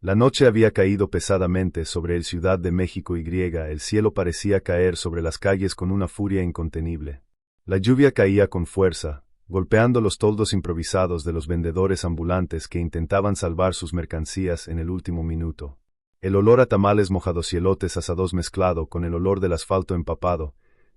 La noche había caído pesadamente sobre el Ciudad de México y el cielo parecía caer sobre las calles con una furia incontenible. La lluvia caía con fuerza, golpeando los toldos improvisados de los vendedores ambulantes que intentaban salvar sus mercancías en el último minuto. El olor a tamales mojados y elotes asados mezclado con el olor del asfalto empapado,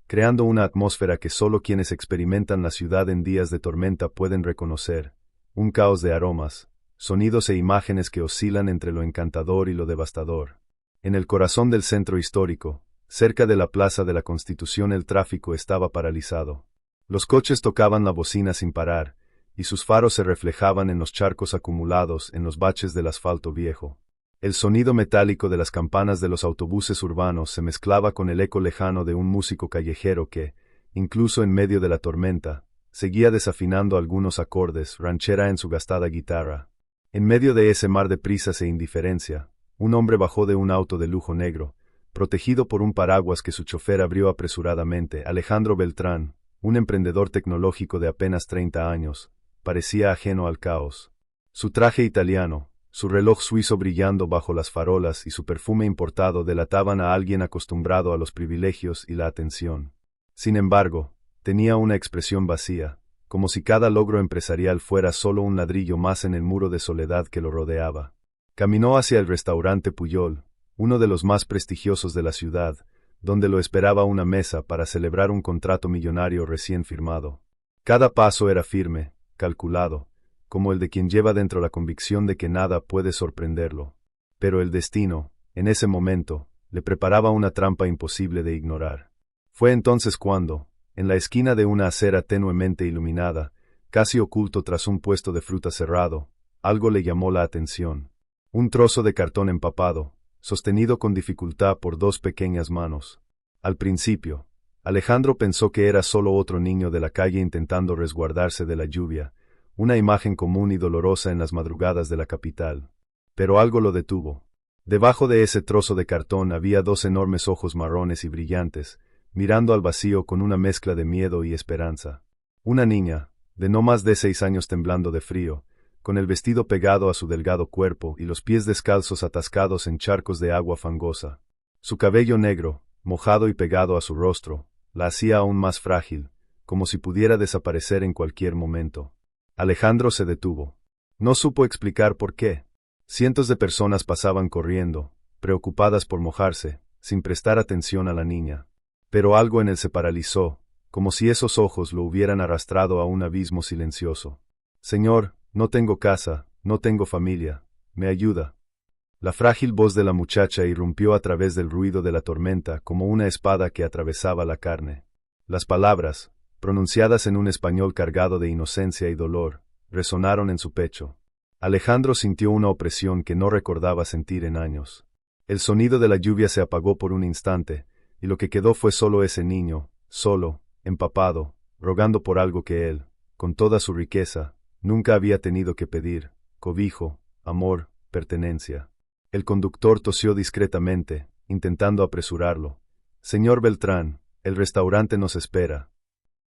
creando una atmósfera que solo quienes experimentan la ciudad en días de tormenta pueden reconocer, un caos de aromas, sonidos e imágenes que oscilan entre lo encantador y lo devastador. En el corazón del centro histórico, cerca de la Plaza de la Constitución, el tráfico estaba paralizado. Los coches tocaban la bocina sin parar, y sus faros se reflejaban en los charcos acumulados en los baches del asfalto viejo. El sonido metálico de las campanas de los autobuses urbanos se mezclaba con el eco lejano de un músico callejero que, incluso en medio de la tormenta, seguía desafinando algunos acordes ranchera en su gastada guitarra. En medio de ese mar de prisas e indiferencia, un hombre bajó de un auto de lujo negro, protegido por un paraguas que su chofer abrió apresuradamente. Alejandro Beltrán, un emprendedor tecnológico de apenas 30 años, parecía ajeno al caos. Su traje italiano, su reloj suizo brillando bajo las farolas y su perfume importado delataban a alguien acostumbrado a los privilegios y la atención. Sin embargo, tenía una expresión vacía, como si cada logro empresarial fuera solo un ladrillo más en el muro de soledad que lo rodeaba. Caminó hacia el restaurante Puyol, uno de los más prestigiosos de la ciudad, donde lo esperaba una mesa para celebrar un contrato millonario recién firmado. Cada paso era firme, calculado, como el de quien lleva dentro la convicción de que nada puede sorprenderlo. Pero el destino, en ese momento, le preparaba una trampa imposible de ignorar. Fue entonces cuando, en la esquina de una acera tenuemente iluminada, casi oculto tras un puesto de fruta cerrado, algo le llamó la atención. Un trozo de cartón empapado, sostenido con dificultad por dos pequeñas manos. Al principio, Alejandro pensó que era solo otro niño de la calle intentando resguardarse de la lluvia, una imagen común y dolorosa en las madrugadas de la capital. Pero algo lo detuvo. Debajo de ese trozo de cartón había dos enormes ojos marrones y brillantes, mirando al vacío con una mezcla de miedo y esperanza. Una niña, de no más de 6 años temblando de frío, con el vestido pegado a su delgado cuerpo y los pies descalzos atascados en charcos de agua fangosa. Su cabello negro, mojado y pegado a su rostro, la hacía aún más frágil, como si pudiera desaparecer en cualquier momento. Alejandro se detuvo. No supo explicar por qué. Cientos de personas pasaban corriendo, preocupadas por mojarse, sin prestar atención a la niña. Pero algo en él se paralizó, como si esos ojos lo hubieran arrastrado a un abismo silencioso. «Señor, no tengo casa, no tengo familia, ¿me ayuda?». La frágil voz de la muchacha irrumpió a través del ruido de la tormenta como una espada que atravesaba la carne. Las palabras, pronunciadas en un español cargado de inocencia y dolor, resonaron en su pecho. Alejandro sintió una opresión que no recordaba sentir en años. El sonido de la lluvia se apagó por un instante, y lo que quedó fue solo ese niño, solo, empapado, rogando por algo que él, con toda su riqueza, nunca había tenido que pedir: cobijo, amor, pertenencia. El conductor tosió discretamente, intentando apresurarlo. «Señor Beltrán, el restaurante nos espera».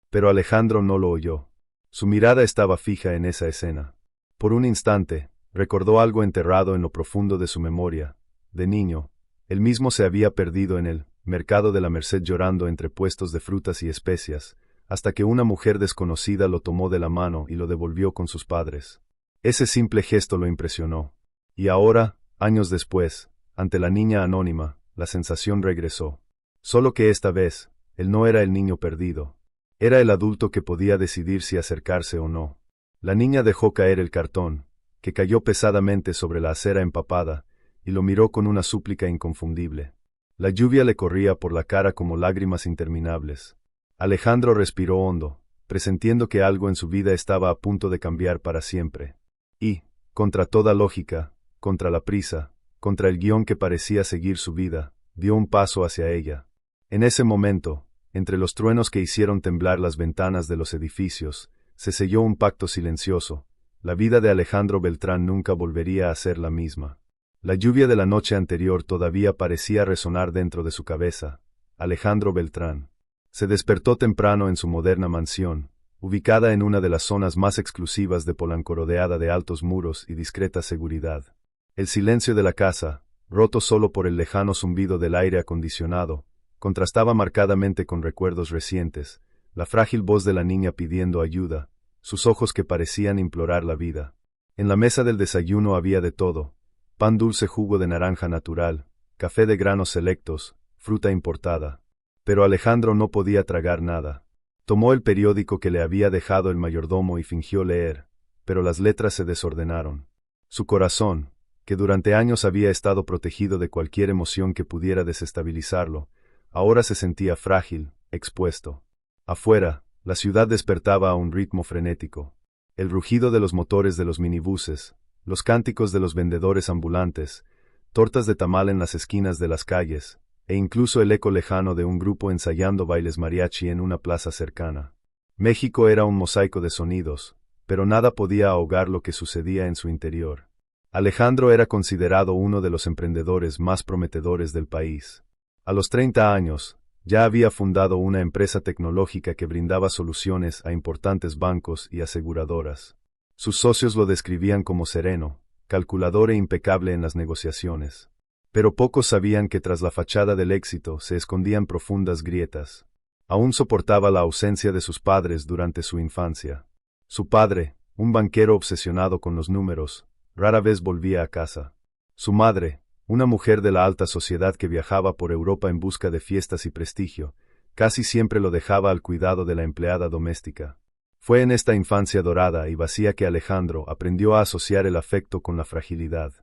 Pero Alejandro no lo oyó. Su mirada estaba fija en esa escena. Por un instante, recordó algo enterrado en lo profundo de su memoria. De niño, él mismo se había perdido en el mercado de la Merced llorando entre puestos de frutas y especias, hasta que una mujer desconocida lo tomó de la mano y lo devolvió con sus padres. Ese simple gesto lo impresionó. Y ahora, años después, ante la niña anónima, la sensación regresó. Solo que esta vez, él no era el niño perdido. Era el adulto que podía decidir si acercarse o no. La niña dejó caer el cartón, que cayó pesadamente sobre la acera empapada, y lo miró con una súplica inconfundible. La lluvia le corría por la cara como lágrimas interminables. Alejandro respiró hondo, presintiendo que algo en su vida estaba a punto de cambiar para siempre. Y, contra toda lógica, contra la prisa, contra el guión que parecía seguir su vida, dio un paso hacia ella. En ese momento, entre los truenos que hicieron temblar las ventanas de los edificios, se selló un pacto silencioso. La vida de Alejandro Beltrán nunca volvería a ser la misma. La lluvia de la noche anterior todavía parecía resonar dentro de su cabeza. Alejandro Beltrán se despertó temprano en su moderna mansión, ubicada en una de las zonas más exclusivas de Polanco, rodeada de altos muros y discreta seguridad. El silencio de la casa, roto solo por el lejano zumbido del aire acondicionado, contrastaba marcadamente con recuerdos recientes, la frágil voz de la niña pidiendo ayuda, sus ojos que parecían implorar la vida. En la mesa del desayuno había de todo: pan dulce, jugo de naranja natural, café de granos selectos, fruta importada. Pero Alejandro no podía tragar nada. Tomó el periódico que le había dejado el mayordomo y fingió leer, pero las letras se desordenaron. Su corazón, que durante años había estado protegido de cualquier emoción que pudiera desestabilizarlo, ahora se sentía frágil, expuesto. Afuera, la ciudad despertaba a un ritmo frenético. El rugido de los motores de los minibuses, los cánticos de los vendedores ambulantes, tortas de tamal en las esquinas de las calles, e incluso el eco lejano de un grupo ensayando bailes mariachi en una plaza cercana. México era un mosaico de sonidos, pero nada podía ahogar lo que sucedía en su interior. Alejandro era considerado uno de los emprendedores más prometedores del país. A los 30 años, ya había fundado una empresa tecnológica que brindaba soluciones a importantes bancos y aseguradoras. Sus socios lo describían como sereno, calculador e impecable en las negociaciones. Pero pocos sabían que tras la fachada del éxito se escondían profundas grietas. Aún soportaba la ausencia de sus padres durante su infancia. Su padre, un banquero obsesionado con los números, rara vez volvía a casa. Su madre, una mujer de la alta sociedad que viajaba por Europa en busca de fiestas y prestigio, casi siempre lo dejaba al cuidado de la empleada doméstica. Fue en esta infancia dorada y vacía que Alejandro aprendió a asociar el afecto con la fragilidad.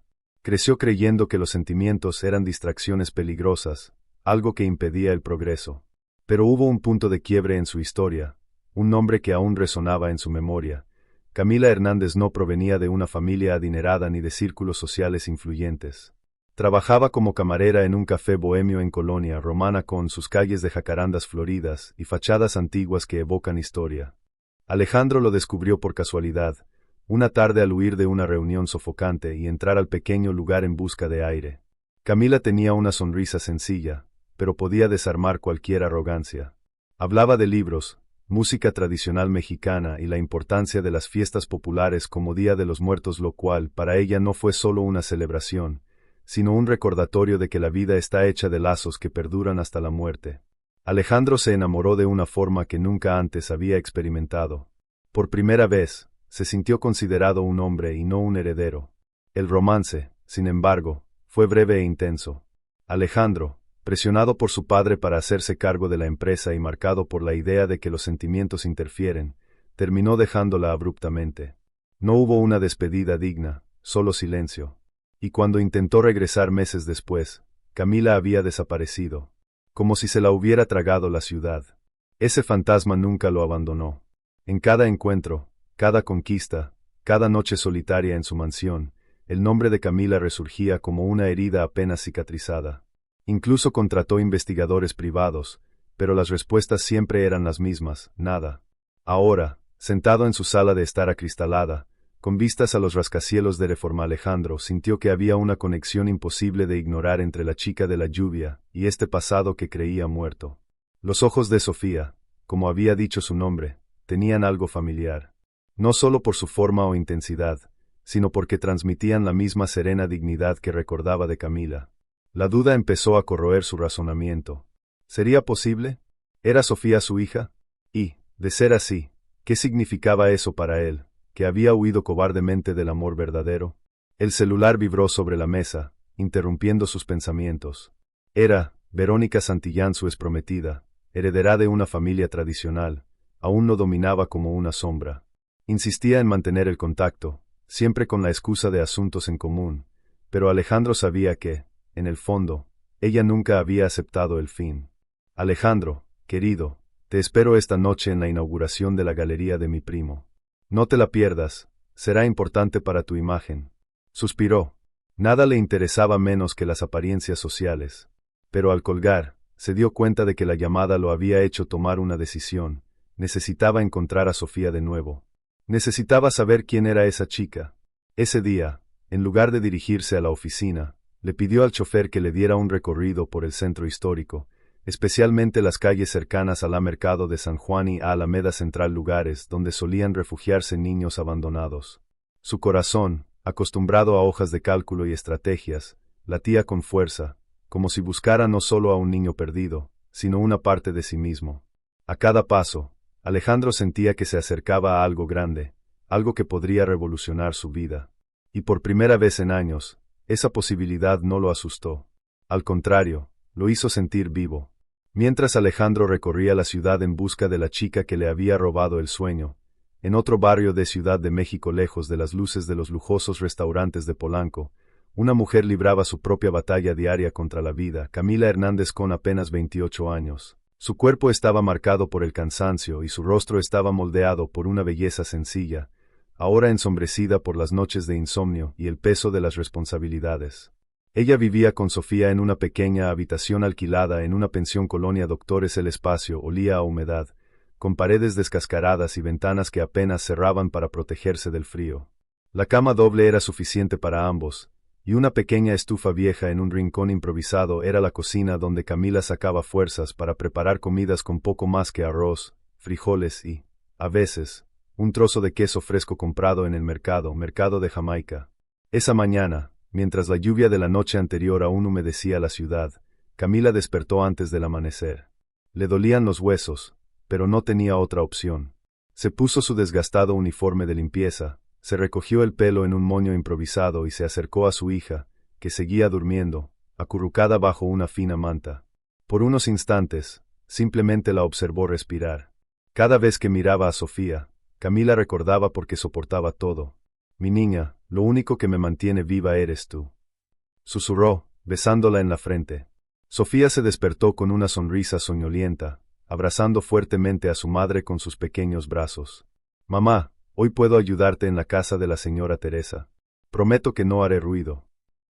Creció creyendo que los sentimientos eran distracciones peligrosas, algo que impedía el progreso. Pero hubo un punto de quiebre en su historia, un nombre que aún resonaba en su memoria. Camila Hernández no provenía de una familia adinerada ni de círculos sociales influyentes. Trabajaba como camarera en un café bohemio en Colonia Romana con sus calles de jacarandas floridas y fachadas antiguas que evocan historia. Alejandro lo descubrió por casualidad, una tarde al huir de una reunión sofocante y entrar al pequeño lugar en busca de aire. Camila tenía una sonrisa sencilla, pero podía desarmar cualquier arrogancia. Hablaba de libros, música tradicional mexicana y la importancia de las fiestas populares como Día de los Muertos, lo cual para ella no fue solo una celebración, sino un recordatorio de que la vida está hecha de lazos que perduran hasta la muerte. Alejandro se enamoró de una forma que nunca antes había experimentado. Por primera vez, se sintió considerado un hombre y no un heredero. El romance, sin embargo, fue breve e intenso. Alejandro, presionado por su padre para hacerse cargo de la empresa y marcado por la idea de que los sentimientos interfieren, terminó dejándola abruptamente. No hubo una despedida digna, solo silencio. Y cuando intentó regresar meses después, Camila había desaparecido, como si se la hubiera tragado la ciudad. Ese fantasma nunca lo abandonó. En cada encuentro, cada conquista, cada noche solitaria en su mansión, el nombre de Camila resurgía como una herida apenas cicatrizada. Incluso contrató investigadores privados, pero las respuestas siempre eran las mismas: nada. Ahora, sentado en su sala de estar acristalada, con vistas a los rascacielos de Reforma, Alejandro sintió que había una conexión imposible de ignorar entre la chica de la lluvia y este pasado que creía muerto. Los ojos de Sofía, como había dicho su nombre, tenían algo familiar. No solo por su forma o intensidad, sino porque transmitían la misma serena dignidad que recordaba de Camila. La duda empezó a corroer su razonamiento. ¿Sería posible? ¿Era Sofía su hija? Y, de ser así, ¿qué significaba eso para él, que había huido cobardemente del amor verdadero? El celular vibró sobre la mesa, interrumpiendo sus pensamientos. Era Verónica Santillán, su exprometida, heredera de una familia tradicional. Aún lo dominaba como una sombra. Insistía en mantener el contacto, siempre con la excusa de asuntos en común, pero Alejandro sabía que, en el fondo, ella nunca había aceptado el fin. Alejandro, querido, te espero esta noche en la inauguración de la galería de mi primo. No te la pierdas, será importante para tu imagen. Suspiró. Nada le interesaba menos que las apariencias sociales. Pero al colgar, se dio cuenta de que la llamada lo había hecho tomar una decisión. Necesitaba encontrar a Sofía de nuevo. Necesitaba saber quién era esa chica. Ese día, en lugar de dirigirse a la oficina, le pidió al chofer que le diera un recorrido por el centro histórico, especialmente las calles cercanas a la Mercado de San Juan y a Alameda Central, lugares donde solían refugiarse niños abandonados. Su corazón, Acostumbrado a hojas de cálculo y estrategias, latía con fuerza, como si buscara no solo a un niño perdido, sino una parte de sí mismo. A cada paso, Alejandro sentía que se acercaba a algo grande, algo que podría revolucionar su vida. Y por primera vez en años, esa posibilidad no lo asustó. Al contrario, lo hizo sentir vivo. Mientras Alejandro recorría la ciudad en busca de la chica que le había robado el sueño, en otro barrio de Ciudad de México lejos de las luces de los lujosos restaurantes de Polanco, una mujer libraba su propia batalla diaria contra la vida, Camila Hernández, con apenas 28 años. Su cuerpo estaba marcado por el cansancio y su rostro estaba moldeado por una belleza sencilla, ahora ensombrecida por las noches de insomnio y el peso de las responsabilidades. Ella vivía con Sofía en una pequeña habitación alquilada en una pensión colonia Doctores. El espacio olía a humedad, con paredes descascaradas y ventanas que apenas cerraban para protegerse del frío. La cama doble era suficiente para ambos, y una pequeña estufa vieja en un rincón improvisado era la cocina donde Camila sacaba fuerzas para preparar comidas con poco más que arroz, frijoles y, a veces, un trozo de queso fresco comprado en el mercado de Jamaica. Esa mañana, mientras la lluvia de la noche anterior aún humedecía la ciudad, Camila despertó antes del amanecer. Le dolían los huesos, pero no tenía otra opción. Se puso su desgastado uniforme de limpieza, se recogió el pelo en un moño improvisado y se acercó a su hija, que seguía durmiendo, acurrucada bajo una fina manta. Por unos instantes, simplemente la observó respirar. Cada vez que miraba a Sofía, Camila recordaba por qué soportaba todo. «Mi niña, lo único que me mantiene viva eres tú», susurró, besándola en la frente. Sofía se despertó con una sonrisa soñolienta, abrazando fuertemente a su madre con sus pequeños brazos. «Mamá, hoy puedo ayudarte en la casa de la señora Teresa. Prometo que no haré ruido».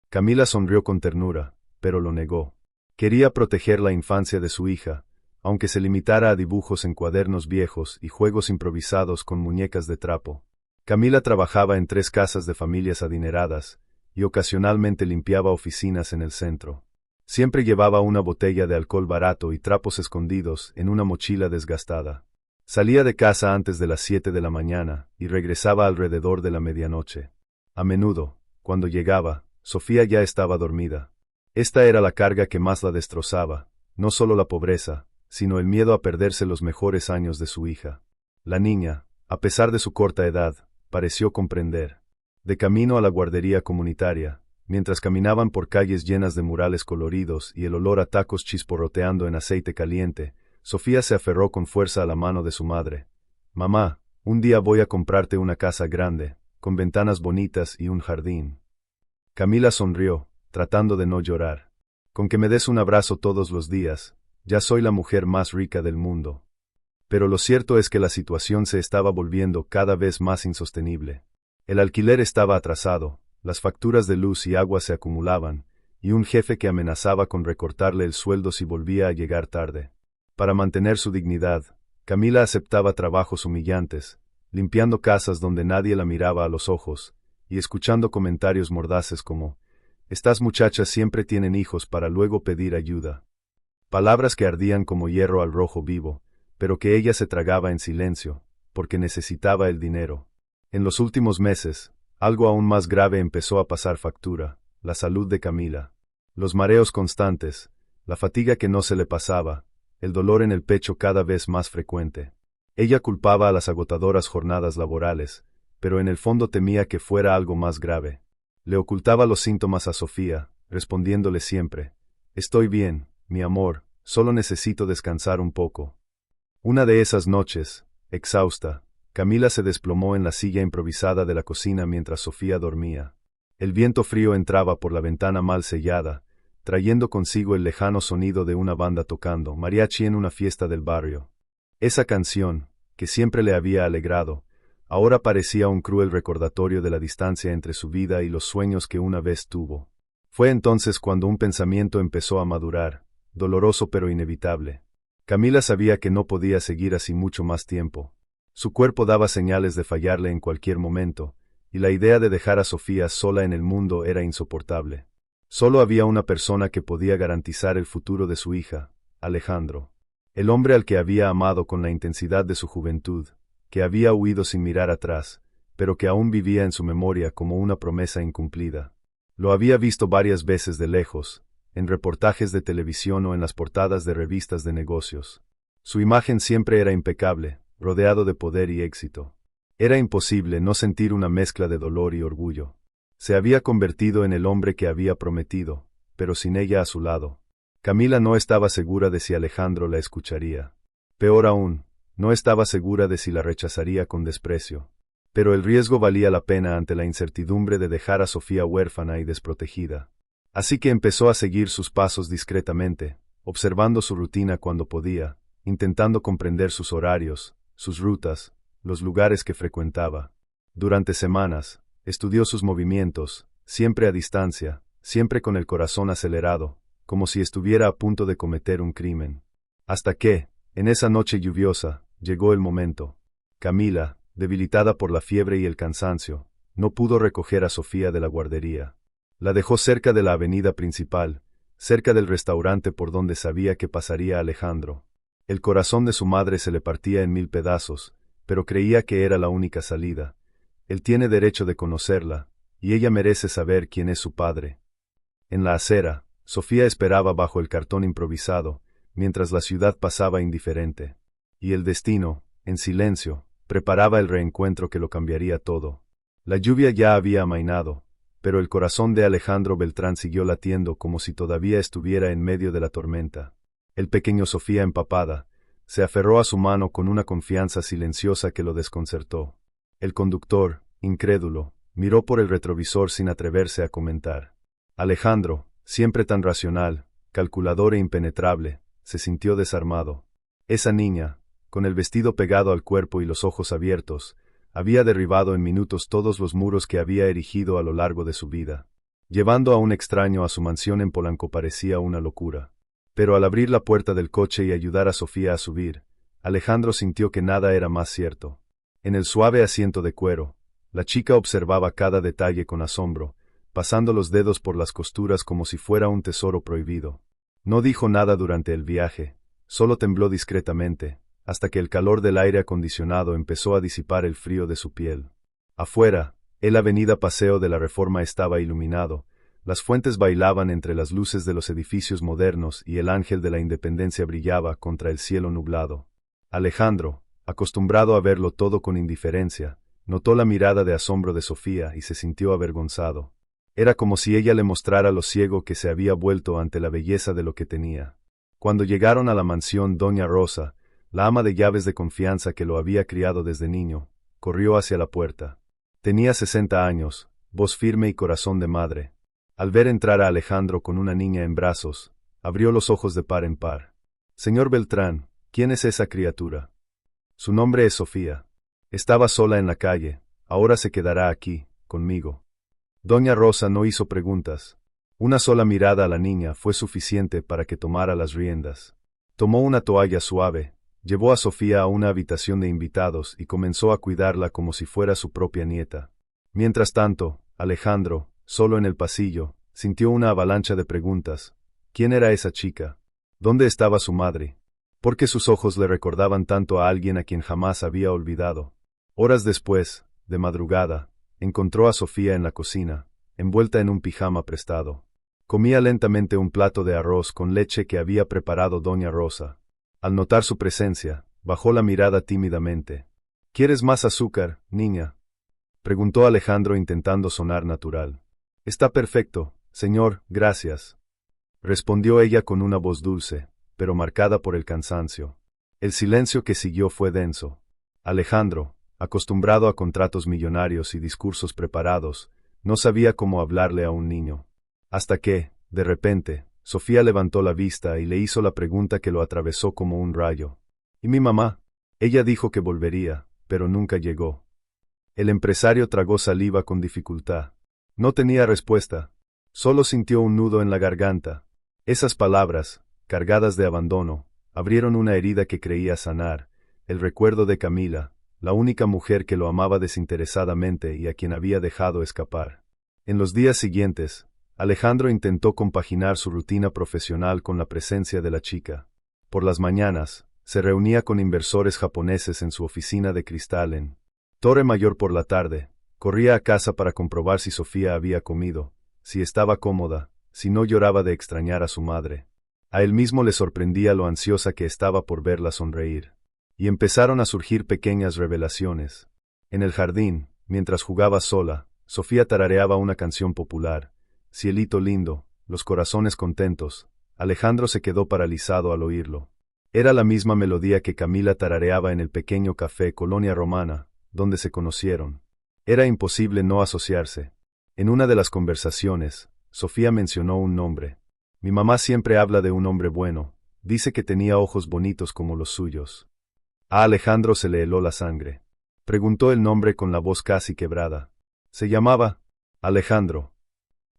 Camila sonrió con ternura, pero lo negó. Quería proteger la infancia de su hija, aunque se limitara a dibujos en cuadernos viejos y juegos improvisados con muñecas de trapo. Camila trabajaba en 3 casas de familias adineradas, y ocasionalmente limpiaba oficinas en el centro. Siempre llevaba una botella de alcohol barato y trapos escondidos en una mochila desgastada. Salía de casa antes de las 7 de la mañana y regresaba alrededor de la medianoche. A menudo, cuando llegaba, Sofía ya estaba dormida. Esta era la carga que más la destrozaba, no solo la pobreza, sino el miedo a perderse los mejores años de su hija. La niña, a pesar de su corta edad, pareció comprender. De camino a la guardería comunitaria, mientras caminaban por calles llenas de murales coloridos y el olor a tacos chisporroteando en aceite caliente, Sofía se aferró con fuerza a la mano de su madre. «Mamá, un día voy a comprarte una casa grande, con ventanas bonitas y un jardín». Camila sonrió, tratando de no llorar. «Con que me des un abrazo todos los días, ya soy la mujer más rica del mundo». Pero lo cierto es que la situación se estaba volviendo cada vez más insostenible. El alquiler estaba atrasado, las facturas de luz y agua se acumulaban, y un jefe que amenazaba con recortarle el sueldo si volvía a llegar tarde. Para mantener su dignidad, Camila aceptaba trabajos humillantes, limpiando casas donde nadie la miraba a los ojos, y escuchando comentarios mordaces como: «Estas muchachas siempre tienen hijos para luego pedir ayuda». Palabras que ardían como hierro al rojo vivo, pero que ella se tragaba en silencio, porque necesitaba el dinero. En los últimos meses, algo aún más grave empezó a pasar factura: la salud de Camila. Los mareos constantes, la fatiga que no se le pasaba, el dolor en el pecho cada vez más frecuente. Ella culpaba a las agotadoras jornadas laborales, pero en el fondo temía que fuera algo más grave. Le ocultaba los síntomas a Sofía, respondiéndole siempre: «Estoy bien, mi amor, solo necesito descansar un poco». Una de esas noches, exhausta, Camila se desplomó en la silla improvisada de la cocina mientras Sofía dormía. El viento frío entraba por la ventana mal sellada, trayendo consigo el lejano sonido de una banda tocando mariachi en una fiesta del barrio. Esa canción, que siempre le había alegrado, ahora parecía un cruel recordatorio de la distancia entre su vida y los sueños que una vez tuvo. Fue entonces cuando un pensamiento empezó a madurar, doloroso pero inevitable. Camila sabía que no podía seguir así mucho más tiempo. Su cuerpo daba señales de fallarle en cualquier momento, y la idea de dejar a Sofía sola en el mundo era insoportable. Solo había una persona que podía garantizar el futuro de su hija: Alejandro. El hombre al que había amado con la intensidad de su juventud, que había huido sin mirar atrás, pero que aún vivía en su memoria como una promesa incumplida. Lo había visto varias veces de lejos, en reportajes de televisión o en las portadas de revistas de negocios. Su imagen siempre era impecable, rodeado de poder y éxito. Era imposible no sentir una mezcla de dolor y orgullo. Se había convertido en el hombre que había prometido, pero sin ella a su lado. Camila no estaba segura de si Alejandro la escucharía. Peor aún, no estaba segura de si la rechazaría con desprecio. Pero el riesgo valía la pena ante la incertidumbre de dejar a Sofía huérfana y desprotegida. Así que empezó a seguir sus pasos discretamente, observando su rutina cuando podía, intentando comprender sus horarios, sus rutas, los lugares que frecuentaba. Durante semanas, estudió sus movimientos, siempre a distancia, siempre con el corazón acelerado, como si estuviera a punto de cometer un crimen. Hasta que, en esa noche lluviosa, llegó el momento. Camila, debilitada por la fiebre y el cansancio, no pudo recoger a Sofía de la guardería. La dejó cerca de la avenida principal, cerca del restaurante por donde sabía que pasaría Alejandro. El corazón de su madre se le partía en 1000 pedazos, pero creía que era la única salida. Él tiene derecho de conocerla, y ella merece saber quién es su padre. En la acera, Sofía esperaba bajo el cartón improvisado, mientras la ciudad pasaba indiferente. Y el destino, en silencio, preparaba el reencuentro que lo cambiaría todo. La lluvia ya había amainado, pero el corazón de Alejandro Beltrán siguió latiendo como si todavía estuviera en medio de la tormenta. El pequeño Sofía, empapada, se aferró a su mano con una confianza silenciosa que lo desconcertó. El conductor, incrédulo, miró por el retrovisor sin atreverse a comentar. Alejandro, siempre tan racional, calculador e impenetrable, se sintió desarmado. Esa niña, con el vestido pegado al cuerpo y los ojos abiertos, había derribado en minutos todos los muros que había erigido a lo largo de su vida. Llevando a un extraño a su mansión en Polanco parecía una locura. Pero al abrir la puerta del coche y ayudar a Sofía a subir, Alejandro sintió que nada era más cierto. En el suave asiento de cuero, la chica observaba cada detalle con asombro, pasando los dedos por las costuras como si fuera un tesoro prohibido. No dijo nada durante el viaje, solo tembló discretamente, hasta que el calor del aire acondicionado empezó a disipar el frío de su piel. Afuera, el avenida Paseo de la Reforma estaba iluminado, las fuentes bailaban entre las luces de los edificios modernos y el ángel de la Independencia brillaba contra el cielo nublado. Alejandro, acostumbrado a verlo todo con indiferencia, notó la mirada de asombro de Sofía y se sintió avergonzado. Era como si ella le mostrara lo ciego que se había vuelto ante la belleza de lo que tenía. Cuando llegaron a la mansión, doña Rosa, la ama de llaves de confianza que lo había criado desde niño, corrió hacia la puerta. Tenía 60 años, voz firme y corazón de madre. Al ver entrar a Alejandro con una niña en brazos, abrió los ojos de par en par. Señor Beltrán, ¿quién es esa criatura? Su nombre es Sofía. Estaba sola en la calle, ahora se quedará aquí, conmigo. Doña Rosa no hizo preguntas. Una sola mirada a la niña fue suficiente para que tomara las riendas. Tomó una toalla suave, llevó a Sofía a una habitación de invitados y comenzó a cuidarla como si fuera su propia nieta. Mientras tanto, Alejandro, solo en el pasillo, sintió una avalancha de preguntas. ¿Quién era esa chica? ¿Dónde estaba su madre? ¿Por qué sus ojos le recordaban tanto a alguien a quien jamás había olvidado? Horas después, de madrugada, encontró a Sofía en la cocina, envuelta en un pijama prestado. Comía lentamente un plato de arroz con leche que había preparado doña Rosa. Al notar su presencia, bajó la mirada tímidamente. ¿Quieres más azúcar, niña?, preguntó Alejandro intentando sonar natural. Está perfecto, señor, gracias, respondió ella con una voz dulce, pero marcada por el cansancio. El silencio que siguió fue denso. Alejandro, acostumbrado a contratos millonarios y discursos preparados, no sabía cómo hablarle a un niño. Hasta que, de repente, Sofía levantó la vista y le hizo la pregunta que lo atravesó como un rayo. ¿Y mi mamá? Ella dijo que volvería, pero nunca llegó. El empresario tragó saliva con dificultad. No tenía respuesta. Solo sintió un nudo en la garganta. Esas palabras, cargadas de abandono, abrieron una herida que creía sanar, el recuerdo de Camila, la única mujer que lo amaba desinteresadamente y a quien había dejado escapar. En los días siguientes, Alejandro intentó compaginar su rutina profesional con la presencia de la chica. Por las mañanas, se reunía con inversores japoneses en su oficina de cristal en Torre Mayor. Por la tarde, Corría a casa para comprobar si Sofía había comido, si estaba cómoda, si no lloraba de extrañar a su madre. A él mismo le sorprendía lo ansiosa que estaba por verla sonreír. Y empezaron a surgir pequeñas revelaciones. En el jardín, mientras jugaba sola, Sofía tarareaba una canción popular. Cielito lindo, los corazones contentos. Alejandro se quedó paralizado al oírlo. Era la misma melodía que Camila tarareaba en el pequeño café Colonia Romana, donde se conocieron. Era imposible no asociarse. En una de las conversaciones, Sofía mencionó un nombre. Mi mamá siempre habla de un hombre bueno, dice que tenía ojos bonitos como los suyos. A Alejandro se le heló la sangre. Preguntó el nombre con la voz casi quebrada. Se llamaba Alejandro.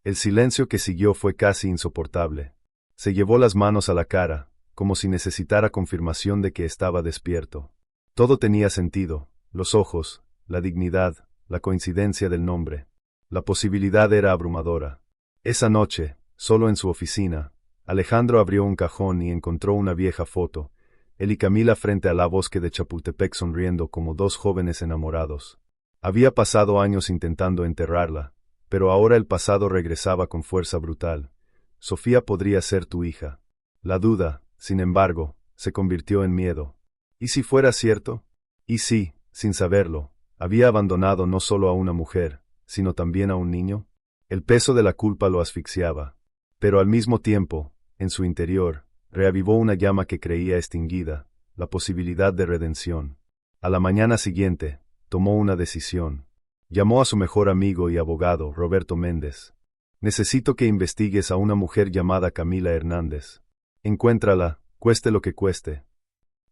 El silencio que siguió fue casi insoportable. Se llevó las manos a la cara, como si necesitara confirmación de que estaba despierto. Todo tenía sentido, los ojos, la dignidad, la coincidencia del nombre. La posibilidad era abrumadora. Esa noche, solo en su oficina, Alejandro abrió un cajón y encontró una vieja foto, él y Camila frente a la bosque de Chapultepec sonriendo como dos jóvenes enamorados. Había pasado años intentando enterrarla, pero ahora el pasado regresaba con fuerza brutal. Sofía podría ser tu hija. La duda, sin embargo, se convirtió en miedo. ¿Y si fuera cierto? ¿Y si, sin saberlo, había abandonado no solo a una mujer, sino también a un niño? El peso de la culpa lo asfixiaba. Pero al mismo tiempo, en su interior, reavivó una llama que creía extinguida, la posibilidad de redención. A la mañana siguiente, tomó una decisión. Llamó a su mejor amigo y abogado, Roberto Méndez. Necesito que investigues a una mujer llamada Camila Hernández. Encuéntrala, cueste lo que cueste.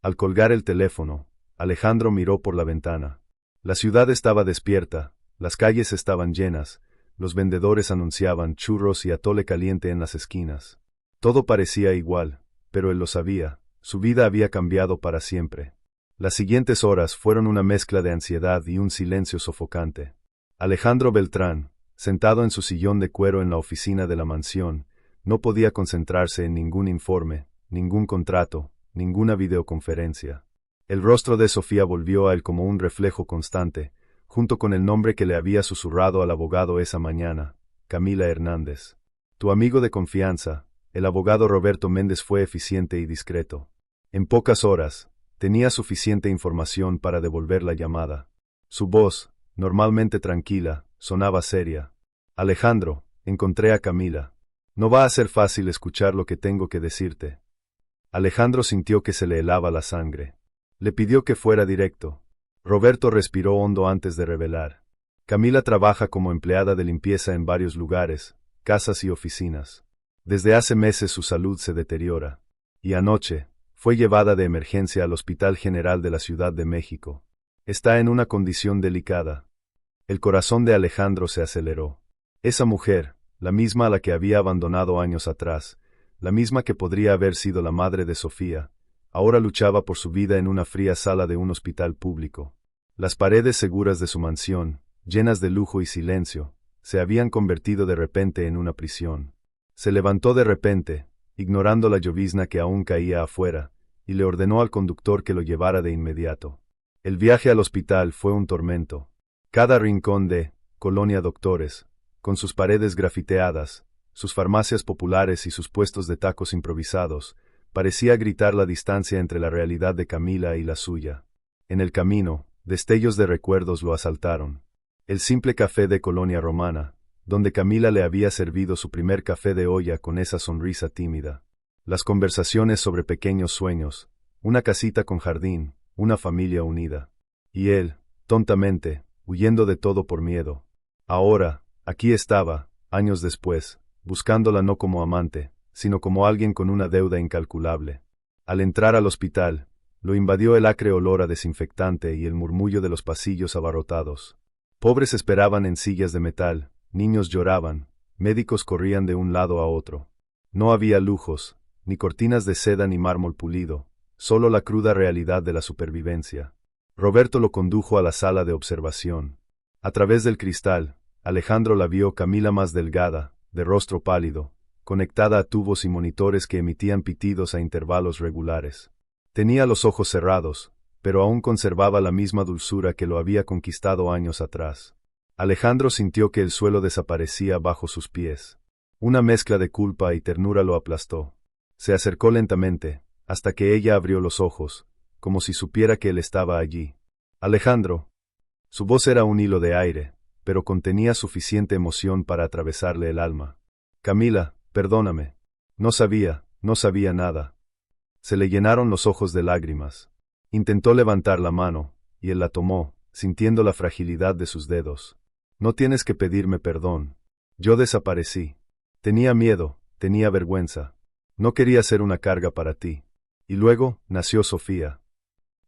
Al colgar el teléfono, Alejandro miró por la ventana. La ciudad estaba despierta, las calles estaban llenas, los vendedores anunciaban churros y atole caliente en las esquinas. Todo parecía igual, pero él lo sabía, su vida había cambiado para siempre. Las siguientes horas fueron una mezcla de ansiedad y un silencio sofocante. Alejandro Beltrán, sentado en su sillón de cuero en la oficina de la mansión, no podía concentrarse en ningún informe, ningún contrato, ninguna videoconferencia. El rostro de Sofía volvió a él como un reflejo constante, junto con el nombre que le había susurrado al abogado esa mañana, Camila Hernández. Tu amigo de confianza, el abogado Roberto Méndez fue eficiente y discreto. En pocas horas, tenía suficiente información para devolver la llamada. Su voz, normalmente tranquila, sonaba seria. Alejandro, encontré a Camila. No va a ser fácil escuchar lo que tengo que decirte. Alejandro sintió que se le helaba la sangre. Le pidió que fuera directo. Roberto respiró hondo antes de revelar. Camila trabaja como empleada de limpieza en varios lugares, casas y oficinas. Desde hace meses su salud se deteriora. Y anoche, fue llevada de emergencia al Hospital General de la Ciudad de México. Está en una condición delicada. El corazón de Alejandro se aceleró. Esa mujer, la misma a la que había abandonado años atrás, la misma que podría haber sido la madre de Sofía, ahora luchaba por su vida en una fría sala de un hospital público. Las paredes seguras de su mansión, llenas de lujo y silencio, se habían convertido de repente en una prisión. Se levantó de repente, ignorando la llovizna que aún caía afuera, y le ordenó al conductor que lo llevara de inmediato. El viaje al hospital fue un tormento. Cada rincón de Colonia Doctores, con sus paredes grafiteadas, sus farmacias populares y sus puestos de tacos improvisados, parecía gritar la distancia entre la realidad de Camila y la suya. En el camino, destellos de recuerdos lo asaltaron. El simple café de Colonia Romana, donde Camila le había servido su primer café de olla con esa sonrisa tímida. Las conversaciones sobre pequeños sueños, una casita con jardín, una familia unida. Y él, tontamente, huyendo de todo por miedo. Ahora, aquí estaba, años después, buscándola no como amante, sino como alguien con una deuda incalculable. Al entrar al hospital, lo invadió el acre olor a desinfectante y el murmullo de los pasillos abarrotados. Pobres esperaban en sillas de metal, niños lloraban, médicos corrían de un lado a otro. No había lujos, ni cortinas de seda ni mármol pulido, solo la cruda realidad de la supervivencia. Roberto lo condujo a la sala de observación. A través del cristal, Alejandro la vio Camila más delgada, de rostro pálido, conectada a tubos y monitores que emitían pitidos a intervalos regulares. Tenía los ojos cerrados, pero aún conservaba la misma dulzura que lo había conquistado años atrás. Alejandro sintió que el suelo desaparecía bajo sus pies. Una mezcla de culpa y ternura lo aplastó. Se acercó lentamente, hasta que ella abrió los ojos, como si supiera que él estaba allí. Alejandro. Su voz era un hilo de aire, pero contenía suficiente emoción para atravesarle el alma. Camila, perdóname. No sabía nada. Se le llenaron los ojos de lágrimas. Intentó levantar la mano, y él la tomó, sintiendo la fragilidad de sus dedos. No tienes que pedirme perdón. Yo desaparecí. Tenía miedo, tenía vergüenza. No quería ser una carga para ti. Y luego, nació Sofía.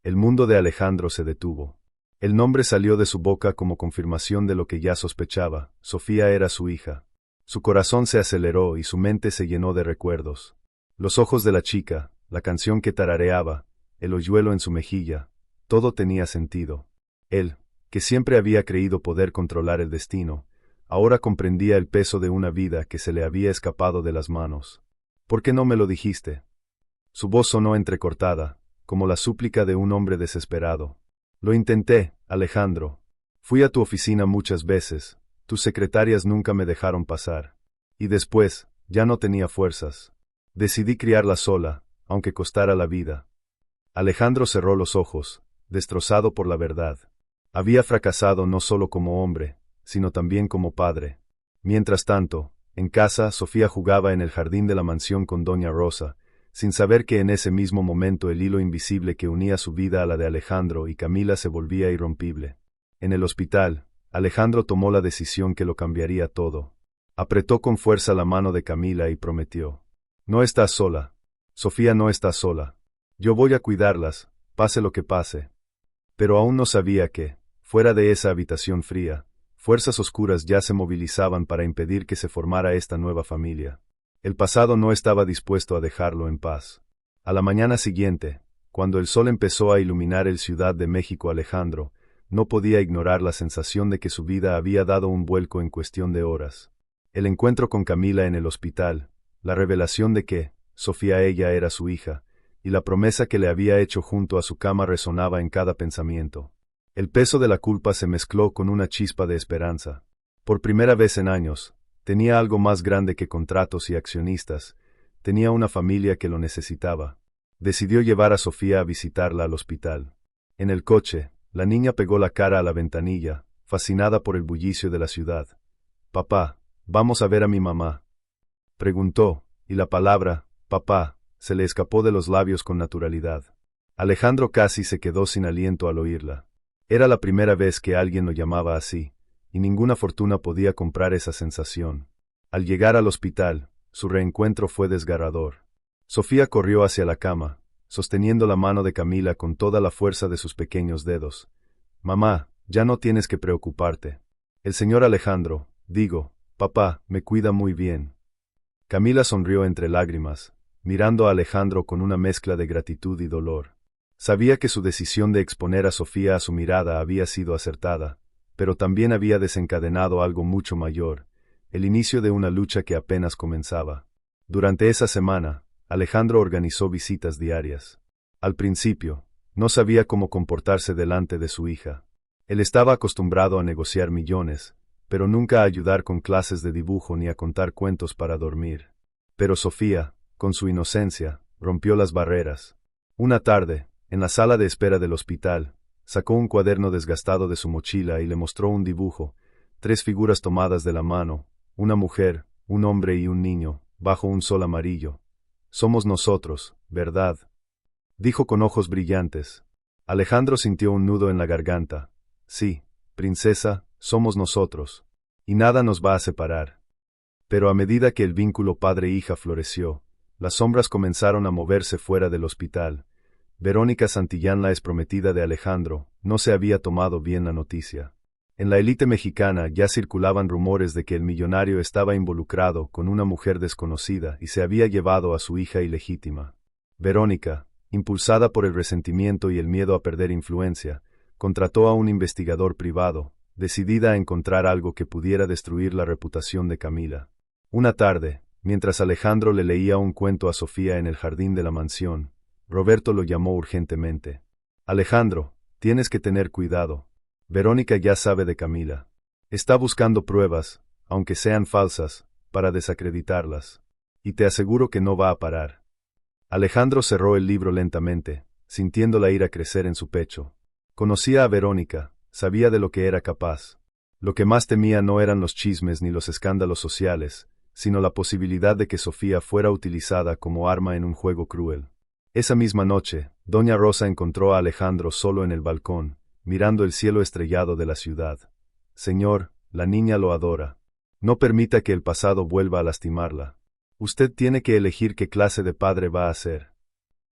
El mundo de Alejandro se detuvo. El nombre salió de su boca como confirmación de lo que ya sospechaba. Sofía era su hija. Su corazón se aceleró y su mente se llenó de recuerdos. Los ojos de la chica, la canción que tarareaba, el hoyuelo en su mejilla, todo tenía sentido. Él, que siempre había creído poder controlar el destino, ahora comprendía el peso de una vida que se le había escapado de las manos. ¿Por qué no me lo dijiste? Su voz sonó entrecortada, como la súplica de un hombre desesperado. Lo intenté, Alejandro. Fui a tu oficina muchas veces, tus secretarias nunca me dejaron pasar. Y después, ya no tenía fuerzas. Decidí criarla sola, aunque costara la vida. Alejandro cerró los ojos, destrozado por la verdad. Había fracasado no solo como hombre, sino también como padre. Mientras tanto, en casa, Sofía jugaba en el jardín de la mansión con Doña Rosa, sin saber que en ese mismo momento el hilo invisible que unía su vida a la de Alejandro y Camila se volvía irrompible. En el hospital, Alejandro tomó la decisión que lo cambiaría todo. Apretó con fuerza la mano de Camila y prometió: no estás sola. Sofía no está sola. Yo voy a cuidarlas, pase lo que pase. Pero aún no sabía que, fuera de esa habitación fría, fuerzas oscuras ya se movilizaban para impedir que se formara esta nueva familia. El pasado no estaba dispuesto a dejarlo en paz. A la mañana siguiente, cuando el sol empezó a iluminar el Ciudad de México, Alejandro no podía ignorar la sensación de que su vida había dado un vuelco en cuestión de horas. El encuentro con Camila en el hospital, la revelación de que, Sofía ella era su hija, y la promesa que le había hecho junto a su cama resonaba en cada pensamiento. El peso de la culpa se mezcló con una chispa de esperanza. Por primera vez en años, tenía algo más grande que contratos y accionistas, tenía una familia que lo necesitaba. Decidió llevar a Sofía a visitarla al hospital. En el coche, la niña pegó la cara a la ventanilla, fascinada por el bullicio de la ciudad. «Papá, ¿vamos a ver a mi mamá?», preguntó, y la palabra, papá, se le escapó de los labios con naturalidad. Alejandro casi se quedó sin aliento al oírla. Era la primera vez que alguien lo llamaba así, y ninguna fortuna podía comprar esa sensación. Al llegar al hospital, su reencuentro fue desgarrador. Sofía corrió hacia la cama, sosteniendo la mano de Camila con toda la fuerza de sus pequeños dedos. «Mamá, ya no tienes que preocuparte. El señor Alejandro, papá, me cuida muy bien». Camila sonrió entre lágrimas, mirando a Alejandro con una mezcla de gratitud y dolor. Sabía que su decisión de exponer a Sofía a su mirada había sido acertada, pero también había desencadenado algo mucho mayor, el inicio de una lucha que apenas comenzaba. Durante esa semana, Alejandro organizó visitas diarias. Al principio, no sabía cómo comportarse delante de su hija. Él estaba acostumbrado a negociar millones, pero nunca a ayudar con clases de dibujo ni a contar cuentos para dormir. Pero Sofía, con su inocencia, rompió las barreras. Una tarde, en la sala de espera del hospital, sacó un cuaderno desgastado de su mochila y le mostró un dibujo, 3 figuras tomadas de la mano, una mujer, un hombre y un niño, bajo un sol amarillo. «Somos nosotros, ¿verdad?», dijo con ojos brillantes. Alejandro sintió un nudo en la garganta. «Sí, princesa, somos nosotros. Y nada nos va a separar». Pero a medida que el vínculo padre-hija floreció, las sombras comenzaron a moverse fuera del hospital. Verónica Santillán, la exprometida de Alejandro, no se había tomado bien la noticia. En la élite mexicana ya circulaban rumores de que el millonario estaba involucrado con una mujer desconocida y se había llevado a su hija ilegítima. Verónica, impulsada por el resentimiento y el miedo a perder influencia, contrató a un investigador privado, decidida a encontrar algo que pudiera destruir la reputación de Camila. Una tarde, mientras Alejandro le leía un cuento a Sofía en el jardín de la mansión, Roberto lo llamó urgentemente. «Alejandro, tienes que tener cuidado. Verónica ya sabe de Camila». Está buscando pruebas, aunque sean falsas, para desacreditarlas. Y te aseguro que no va a parar. Alejandro cerró el libro lentamente, sintiendo la ira crecer en su pecho. Conocía a Verónica, sabía de lo que era capaz. Lo que más temía no eran los chismes ni los escándalos sociales, sino la posibilidad de que Sofía fuera utilizada como arma en un juego cruel. Esa misma noche, doña Rosa encontró a Alejandro solo en el balcón, mirando el cielo estrellado de la ciudad. Señor, la niña lo adora. No permita que el pasado vuelva a lastimarla. Usted tiene que elegir qué clase de padre va a ser.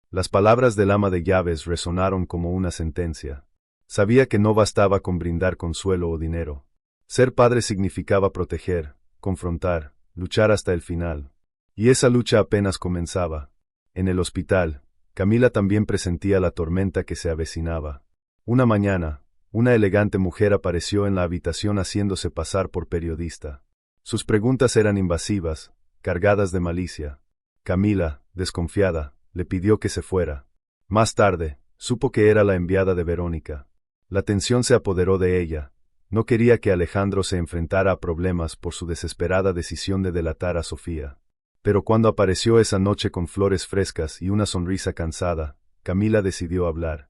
Las palabras del ama de llaves resonaron como una sentencia. Sabía que no bastaba con brindar consuelo o dinero. Ser padre significaba proteger, confrontar, luchar hasta el final. Y esa lucha apenas comenzaba. En el hospital, Camila también presentía la tormenta que se avecinaba. Una mañana, una elegante mujer apareció en la habitación haciéndose pasar por periodista. Sus preguntas eran invasivas, cargadas de malicia. Camila, desconfiada, le pidió que se fuera. Más tarde, supo que era la enviada de Verónica. La tensión se apoderó de ella. No quería que Alejandro se enfrentara a problemas por su desesperada decisión de delatar a Sofía. Pero cuando apareció esa noche con flores frescas y una sonrisa cansada, Camila decidió hablar.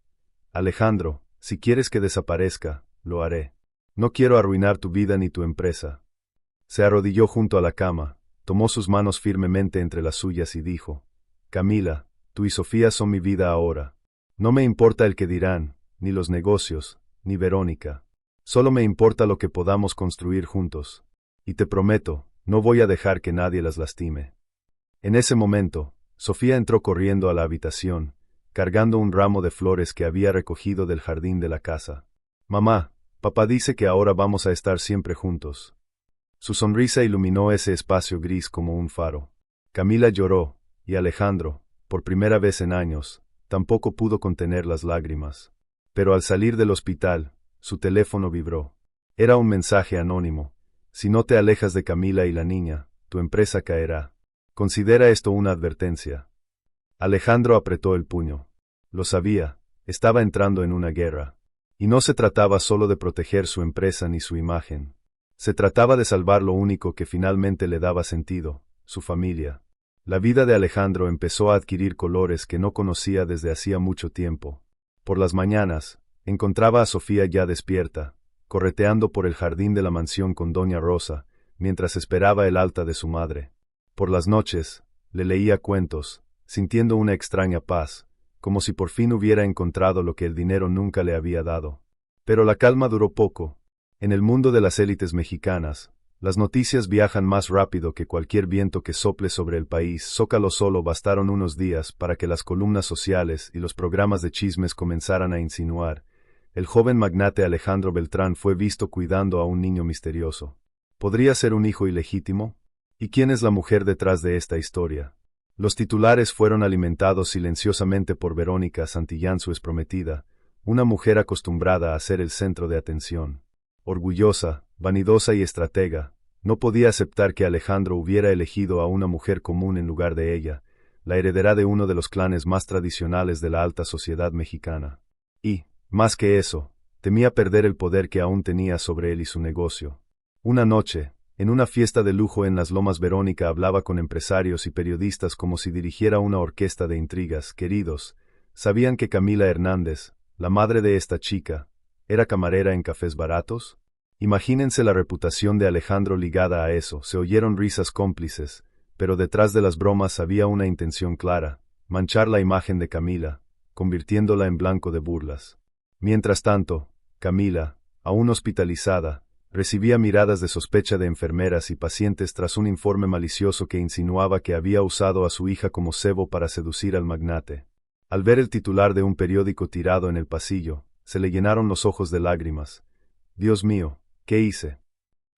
Alejandro, si quieres que desaparezca, lo haré. No quiero arruinar tu vida ni tu empresa. Se arrodilló junto a la cama, tomó sus manos firmemente entre las suyas y dijo, Camila, tú y Sofía son mi vida ahora. No me importa el que dirán, ni los negocios, ni Verónica. Solo me importa lo que podamos construir juntos. Y te prometo, no voy a dejar que nadie las lastime. En ese momento, Sofía entró corriendo a la habitación, cargando un ramo de flores que había recogido del jardín de la casa. Mamá, papá dice que ahora vamos a estar siempre juntos. Su sonrisa iluminó ese espacio gris como un faro. Camila lloró, y Alejandro, por primera vez en años, tampoco pudo contener las lágrimas. Pero al salir del hospital, su teléfono vibró. Era un mensaje anónimo. Si no te alejas de Camila y la niña, tu empresa caerá. Considera esto una advertencia. Alejandro apretó el puño. Lo sabía, estaba entrando en una guerra. Y no se trataba solo de proteger su empresa ni su imagen. Se trataba de salvar lo único que finalmente le daba sentido, su familia. La vida de Alejandro empezó a adquirir colores que no conocía desde hacía mucho tiempo. Por las mañanas, encontraba a Sofía ya despierta, correteando por el jardín de la mansión con doña Rosa, mientras esperaba el alta de su madre. Por las noches, le leía cuentos, sintiendo una extraña paz, como si por fin hubiera encontrado lo que el dinero nunca le había dado. Pero la calma duró poco. En el mundo de las élites mexicanas, las noticias viajan más rápido que cualquier viento que sople sobre el país. Zócalo solo bastaron unos días para que las columnas sociales y los programas de chismes comenzaran a insinuar. El joven magnate Alejandro Beltrán fue visto cuidando a un niño misterioso. ¿Podría ser un hijo ilegítimo? ¿Y quién es la mujer detrás de esta historia? Los titulares fueron alimentados silenciosamente por Verónica Santillán, su exprometida, una mujer acostumbrada a ser el centro de atención. Orgullosa, vanidosa y estratega, no podía aceptar que Alejandro hubiera elegido a una mujer común en lugar de ella, la heredera de uno de los clanes más tradicionales de la alta sociedad mexicana. Y, más que eso, temía perder el poder que aún tenía sobre él y su negocio. Una noche, en una fiesta de lujo en las Lomas, Verónica hablaba con empresarios y periodistas como si dirigiera una orquesta de intrigas. Queridos, ¿sabían que Camila Hernández, la madre de esta chica, era camarera en cafés baratos? Imagínense la reputación de Alejandro ligada a eso. Se oyeron risas cómplices, pero detrás de las bromas había una intención clara: manchar la imagen de Camila, convirtiéndola en blanco de burlas. Mientras tanto, Camila, aún hospitalizada, recibía miradas de sospecha de enfermeras y pacientes tras un informe malicioso que insinuaba que había usado a su hija como cebo para seducir al magnate. Al ver el titular de un periódico tirado en el pasillo, se le llenaron los ojos de lágrimas. «Dios mío, ¿qué hice?»,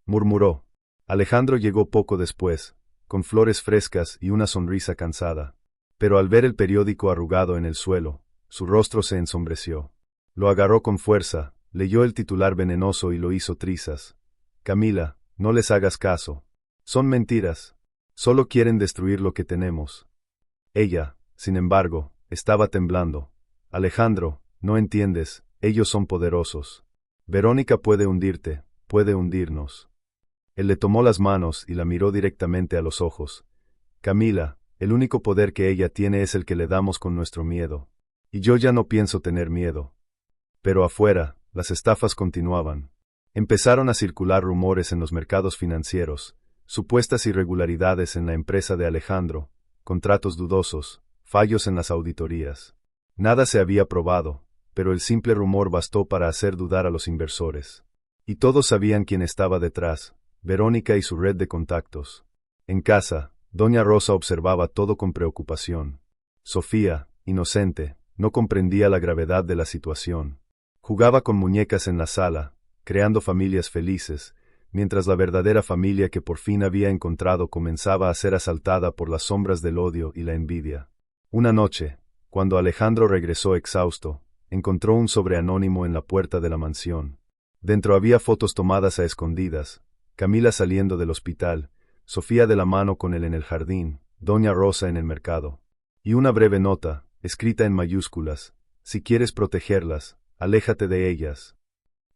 murmuró. Alejandro llegó poco después, con flores frescas y una sonrisa cansada. Pero al ver el periódico arrugado en el suelo, su rostro se ensombreció. Lo agarró con fuerza, leyó el titular venenoso y lo hizo trizas. «Camila, no les hagas caso. Son mentiras. Solo quieren destruir lo que tenemos». Ella, sin embargo, estaba temblando. «Alejandro, no entiendes, ellos son poderosos. Verónica puede hundirte, puede hundirnos. Él le tomó las manos y la miró directamente a los ojos. Camila, el único poder que ella tiene es el que le damos con nuestro miedo. Y yo ya no pienso tener miedo. Pero afuera, las estafas continuaban. Empezaron a circular rumores en los mercados financieros, supuestas irregularidades en la empresa de Alejandro, contratos dudosos, fallos en las auditorías. Nada se había probado, pero el simple rumor bastó para hacer dudar a los inversores. Y todos sabían quién estaba detrás, Verónica y su red de contactos. En casa, doña Rosa observaba todo con preocupación. Sofía, inocente, no comprendía la gravedad de la situación. Jugaba con muñecas en la sala, creando familias felices, mientras la verdadera familia que por fin había encontrado comenzaba a ser asaltada por las sombras del odio y la envidia. Una noche, cuando Alejandro regresó exhausto, encontró un sobre anónimo en la puerta de la mansión. Dentro había fotos tomadas a escondidas, Camila saliendo del hospital, Sofía de la mano con él en el jardín, doña Rosa en el mercado. Y una breve nota, escrita en mayúsculas: si quieres protegerlas, aléjate de ellas.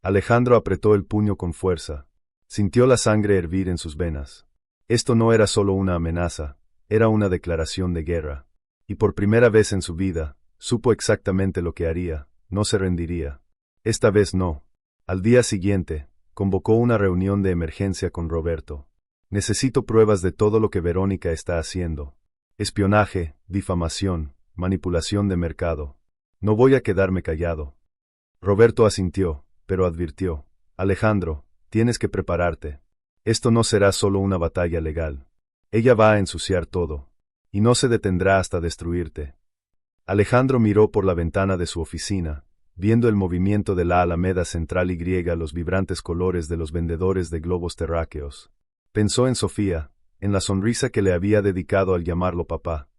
Alejandro apretó el puño con fuerza. Sintió la sangre hervir en sus venas. Esto no era solo una amenaza, era una declaración de guerra. Y por primera vez en su vida, supo exactamente lo que haría, no se rendiría. Esta vez no. Al día siguiente, convocó una reunión de emergencia con Roberto. Necesito pruebas de todo lo que Verónica está haciendo. Espionaje, difamación, manipulación de mercado. No voy a quedarme callado. Roberto asintió, pero advirtió: Alejandro, tienes que prepararte. Esto no será solo una batalla legal. Ella va a ensuciar todo. Y no se detendrá hasta destruirte. Alejandro miró por la ventana de su oficina, viendo el movimiento de la Alameda Central y los vibrantes colores de los vendedores de globos terráqueos. Pensó en Sofía, en la sonrisa que le había dedicado al llamarlo papá.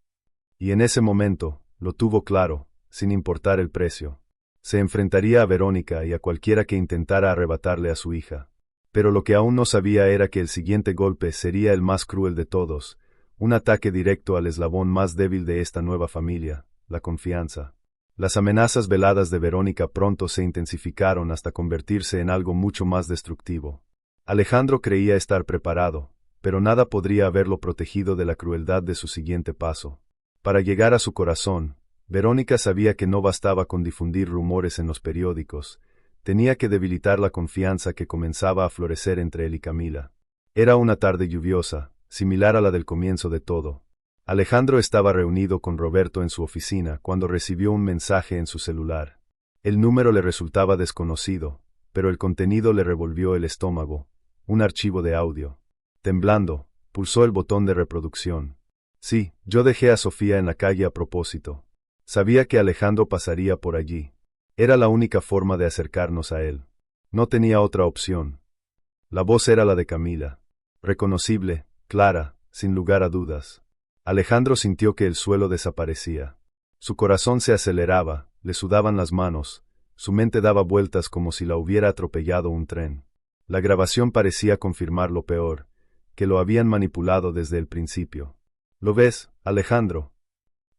Y en ese momento, lo tuvo claro, sin importar el precio. Se enfrentaría a Verónica y a cualquiera que intentara arrebatarle a su hija. Pero lo que aún no sabía era que el siguiente golpe sería el más cruel de todos, un ataque directo al eslabón más débil de esta nueva familia, la confianza. Las amenazas veladas de Verónica pronto se intensificaron hasta convertirse en algo mucho más destructivo. Alejandro creía estar preparado, pero nada podría haberlo protegido de la crueldad de su siguiente paso. Para llegar a su corazón, Verónica sabía que no bastaba con difundir rumores en los periódicos, tenía que debilitar la confianza que comenzaba a florecer entre él y Camila. Era una tarde lluviosa, similar a la del comienzo de todo. Alejandro estaba reunido con Roberto en su oficina cuando recibió un mensaje en su celular. El número le resultaba desconocido, pero el contenido le revolvió el estómago, un archivo de audio. Temblando, pulsó el botón de reproducción. Sí, yo dejé a Sofía en la calle a propósito. Sabía que Alejandro pasaría por allí. Era la única forma de acercarnos a él. No tenía otra opción. La voz era la de Camila. Reconocible, clara, sin lugar a dudas. Alejandro sintió que el suelo desaparecía. Su corazón se aceleraba, le sudaban las manos, su mente daba vueltas como si la hubiera atropellado un tren. La grabación parecía confirmar lo peor, que lo habían manipulado desde el principio. ¿Lo ves, Alejandro?,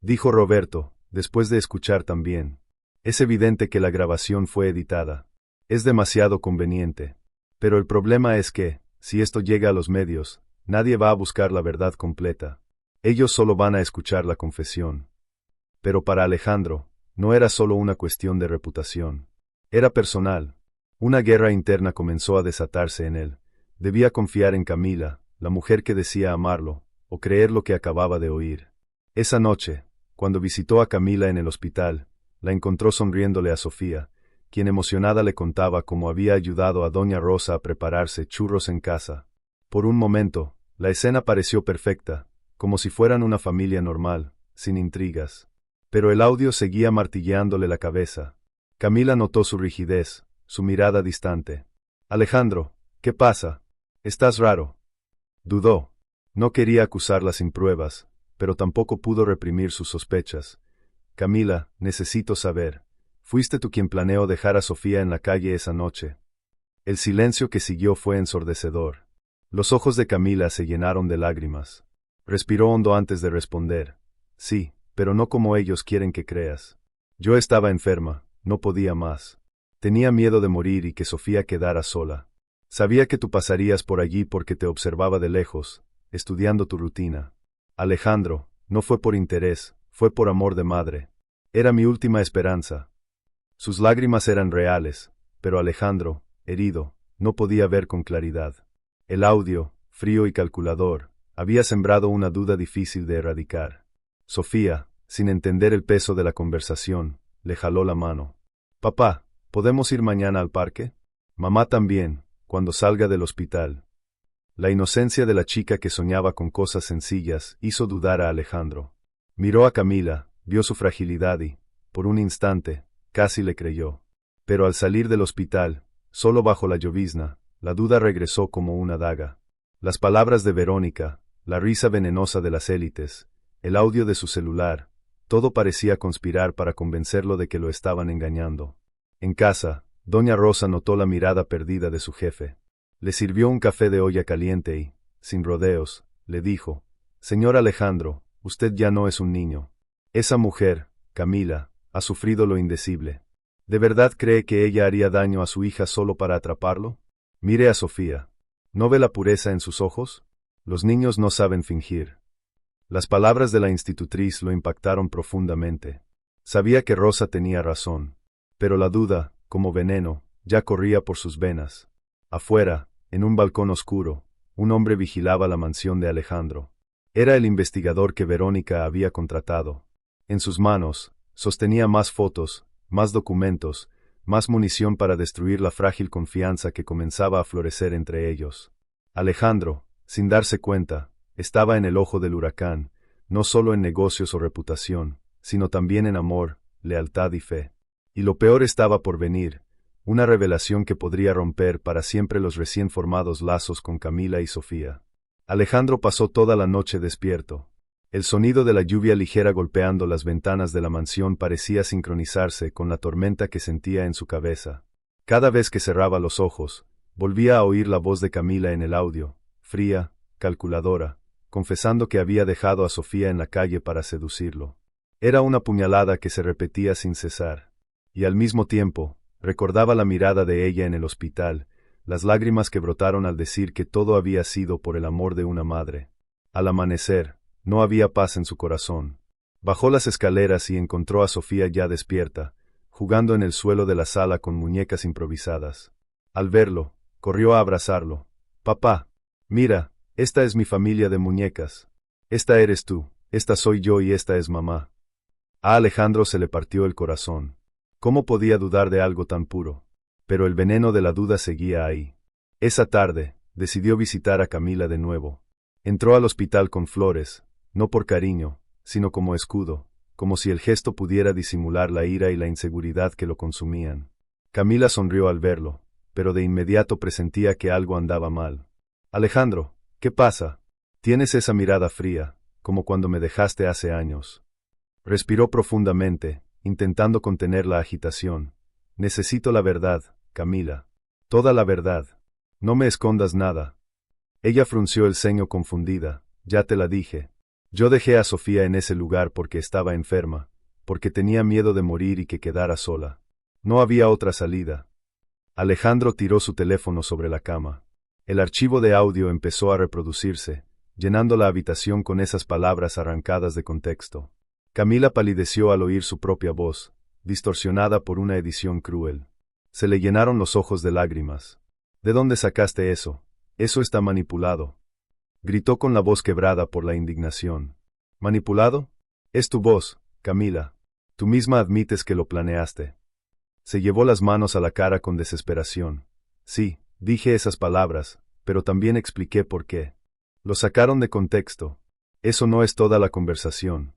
dijo Roberto, después de escuchar también. Es evidente que la grabación fue editada. Es demasiado conveniente. Pero el problema es que, si esto llega a los medios, nadie va a buscar la verdad completa. Ellos solo van a escuchar la confesión. Pero para Alejandro, no era solo una cuestión de reputación. Era personal. Una guerra interna comenzó a desatarse en él. Debía confiar en Camila, la mujer que decía amarlo, o creer lo que acababa de oír. Esa noche, cuando visitó a Camila en el hospital, la encontró sonriéndole a Sofía, quien emocionada le contaba cómo había ayudado a doña Rosa a prepararse churros en casa. Por un momento, la escena pareció perfecta, como si fueran una familia normal, sin intrigas. Pero el audio seguía martilleándole la cabeza. Camila notó su rigidez, su mirada distante. Alejandro, ¿qué pasa? Estás raro. Dudó. No quería acusarla sin pruebas, pero tampoco pudo reprimir sus sospechas. Camila, necesito saber. ¿Fuiste tú quien planeó dejar a Sofía en la calle esa noche? El silencio que siguió fue ensordecedor. Los ojos de Camila se llenaron de lágrimas. Respiró hondo antes de responder. Sí, pero no como ellos quieren que creas. Yo estaba enferma, no podía más. Tenía miedo de morir y que Sofía quedara sola. Sabía que tú pasarías por allí porque te observaba de lejos, estudiando tu rutina. Alejandro, no fue por interés, fue por amor de madre. Era mi última esperanza. Sus lágrimas eran reales, pero Alejandro, herido, no podía ver con claridad. El audio, frío y calculador, había sembrado una duda difícil de erradicar. Sofía, sin entender el peso de la conversación, le jaló la mano. Papá, ¿podemos ir mañana al parque? Mamá también, cuando salga del hospital. La inocencia de la chica que soñaba con cosas sencillas hizo dudar a Alejandro. Miró a Camila, vio su fragilidad y, por un instante, casi le creyó. Pero al salir del hospital, solo bajo la llovizna, la duda regresó como una daga. Las palabras de Verónica, la risa venenosa de las élites, el audio de su celular, todo parecía conspirar para convencerlo de que lo estaban engañando. En casa, doña Rosa notó la mirada perdida de su jefe. Le sirvió un café de olla caliente y, sin rodeos, le dijo: Señor Alejandro, usted ya no es un niño. Esa mujer, Camila, ha sufrido lo indecible. ¿De verdad cree que ella haría daño a su hija solo para atraparlo? Mire a Sofía. ¿No ve la pureza en sus ojos? Los niños no saben fingir. Las palabras de la institutriz lo impactaron profundamente. Sabía que Rosa tenía razón. Pero la duda, como veneno, ya corría por sus venas. Afuera, en un balcón oscuro, un hombre vigilaba la mansión de Alejandro. Era el investigador que Verónica había contratado. En sus manos, sostenía más fotos, más documentos, más munición para destruir la frágil confianza que comenzaba a florecer entre ellos. Alejandro, sin darse cuenta, estaba en el ojo del huracán, no solo en negocios o reputación, sino también en amor, lealtad y fe. Y lo peor estaba por venir, una revelación que podría romper para siempre los recién formados lazos con Camila y Sofía. Alejandro pasó toda la noche despierto. El sonido de la lluvia ligera golpeando las ventanas de la mansión parecía sincronizarse con la tormenta que sentía en su cabeza. Cada vez que cerraba los ojos, volvía a oír la voz de Camila en el audio, fría, calculadora, confesando que había dejado a Sofía en la calle para seducirlo. Era una puñalada que se repetía sin cesar. Y al mismo tiempo, recordaba la mirada de ella en el hospital, las lágrimas que brotaron al decir que todo había sido por el amor de una madre. Al amanecer, no había paz en su corazón. Bajó las escaleras y encontró a Sofía ya despierta, jugando en el suelo de la sala con muñecas improvisadas. Al verlo, corrió a abrazarlo. Papá, mira, esta es mi familia de muñecas. Esta eres tú, esta soy yo y esta es mamá. A Alejandro se le partió el corazón. ¿Cómo podía dudar de algo tan puro? Pero el veneno de la duda seguía ahí. Esa tarde, decidió visitar a Camila de nuevo. Entró al hospital con flores, no por cariño, sino como escudo, como si el gesto pudiera disimular la ira y la inseguridad que lo consumían. Camila sonrió al verlo, pero de inmediato presentía que algo andaba mal. Alejandro, ¿qué pasa? Tienes esa mirada fría, como cuando me dejaste hace años. Respiró profundamente, intentando contener la agitación. Necesito la verdad, Camila. Toda la verdad. No me escondas nada. Ella frunció el ceño confundida. Ya te la dije. Yo dejé a Sofía en ese lugar porque estaba enferma, porque tenía miedo de morir y que quedara sola. No había otra salida. Alejandro tiró su teléfono sobre la cama. El archivo de audio empezó a reproducirse, llenando la habitación con esas palabras arrancadas de contexto. Camila palideció al oír su propia voz, distorsionada por una edición cruel. Se le llenaron los ojos de lágrimas. ¿De dónde sacaste eso? Eso está manipulado. Gritó con la voz quebrada por la indignación. ¿Manipulado? Es tu voz, Camila. Tú misma admites que lo planeaste. Se llevó las manos a la cara con desesperación. Sí, dije esas palabras, pero también expliqué por qué. Lo sacaron de contexto. Eso no es toda la conversación.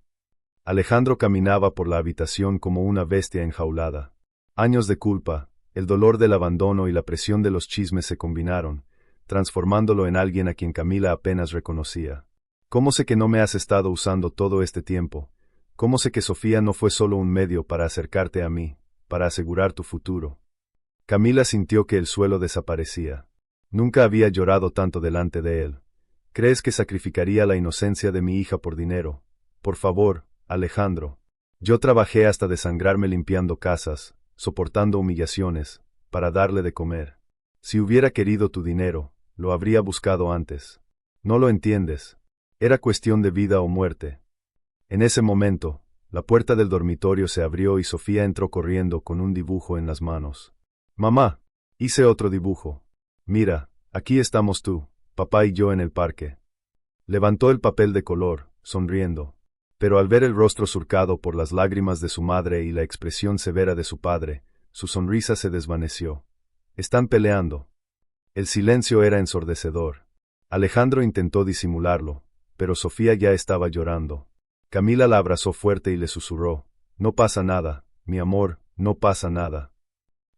Alejandro caminaba por la habitación como una bestia enjaulada. Años de culpa, el dolor del abandono y la presión de los chismes se combinaron, transformándolo en alguien a quien Camila apenas reconocía. ¿Cómo sé que no me has estado usando todo este tiempo? ¿Cómo sé que Sofía no fue solo un medio para acercarte a mí, para asegurar tu futuro? Camila sintió que el suelo desaparecía. Nunca había llorado tanto delante de él. ¿Crees que sacrificaría la inocencia de mi hija por dinero? Por favor, Alejandro. Yo trabajé hasta desangrarme limpiando casas, soportando humillaciones, para darle de comer. Si hubiera querido tu dinero, lo habría buscado antes. No lo entiendes. Era cuestión de vida o muerte. En ese momento, la puerta del dormitorio se abrió y Sofía entró corriendo con un dibujo en las manos. Mamá, hice otro dibujo. Mira, aquí estamos tú, papá y yo en el parque. Levantó el papel de color, sonriendo. Pero al ver el rostro surcado por las lágrimas de su madre y la expresión severa de su padre, su sonrisa se desvaneció. Están peleando. El silencio era ensordecedor. Alejandro intentó disimularlo, pero Sofía ya estaba llorando. Camila la abrazó fuerte y le susurró, no pasa nada, mi amor, no pasa nada.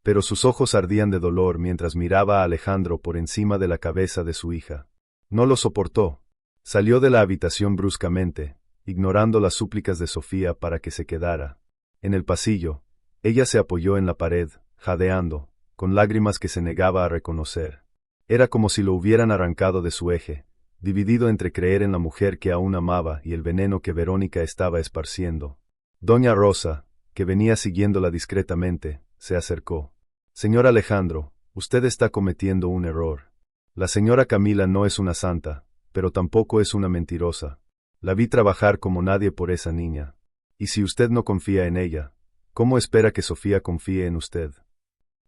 Pero sus ojos ardían de dolor mientras miraba a Alejandro por encima de la cabeza de su hija. No lo soportó. Salió de la habitación bruscamente, ignorando las súplicas de Sofía para que se quedara. En el pasillo, ella se apoyó en la pared, jadeando, con lágrimas que se negaba a reconocer. Era como si lo hubieran arrancado de su eje, dividido entre creer en la mujer que aún amaba y el veneno que Verónica estaba esparciendo. Doña Rosa, que venía siguiéndola discretamente, se acercó. Señor Alejandro, usted está cometiendo un error. La señora Camila no es una santa, pero tampoco es una mentirosa. La vi trabajar como nadie por esa niña. Y si usted no confía en ella, ¿cómo espera que Sofía confíe en usted?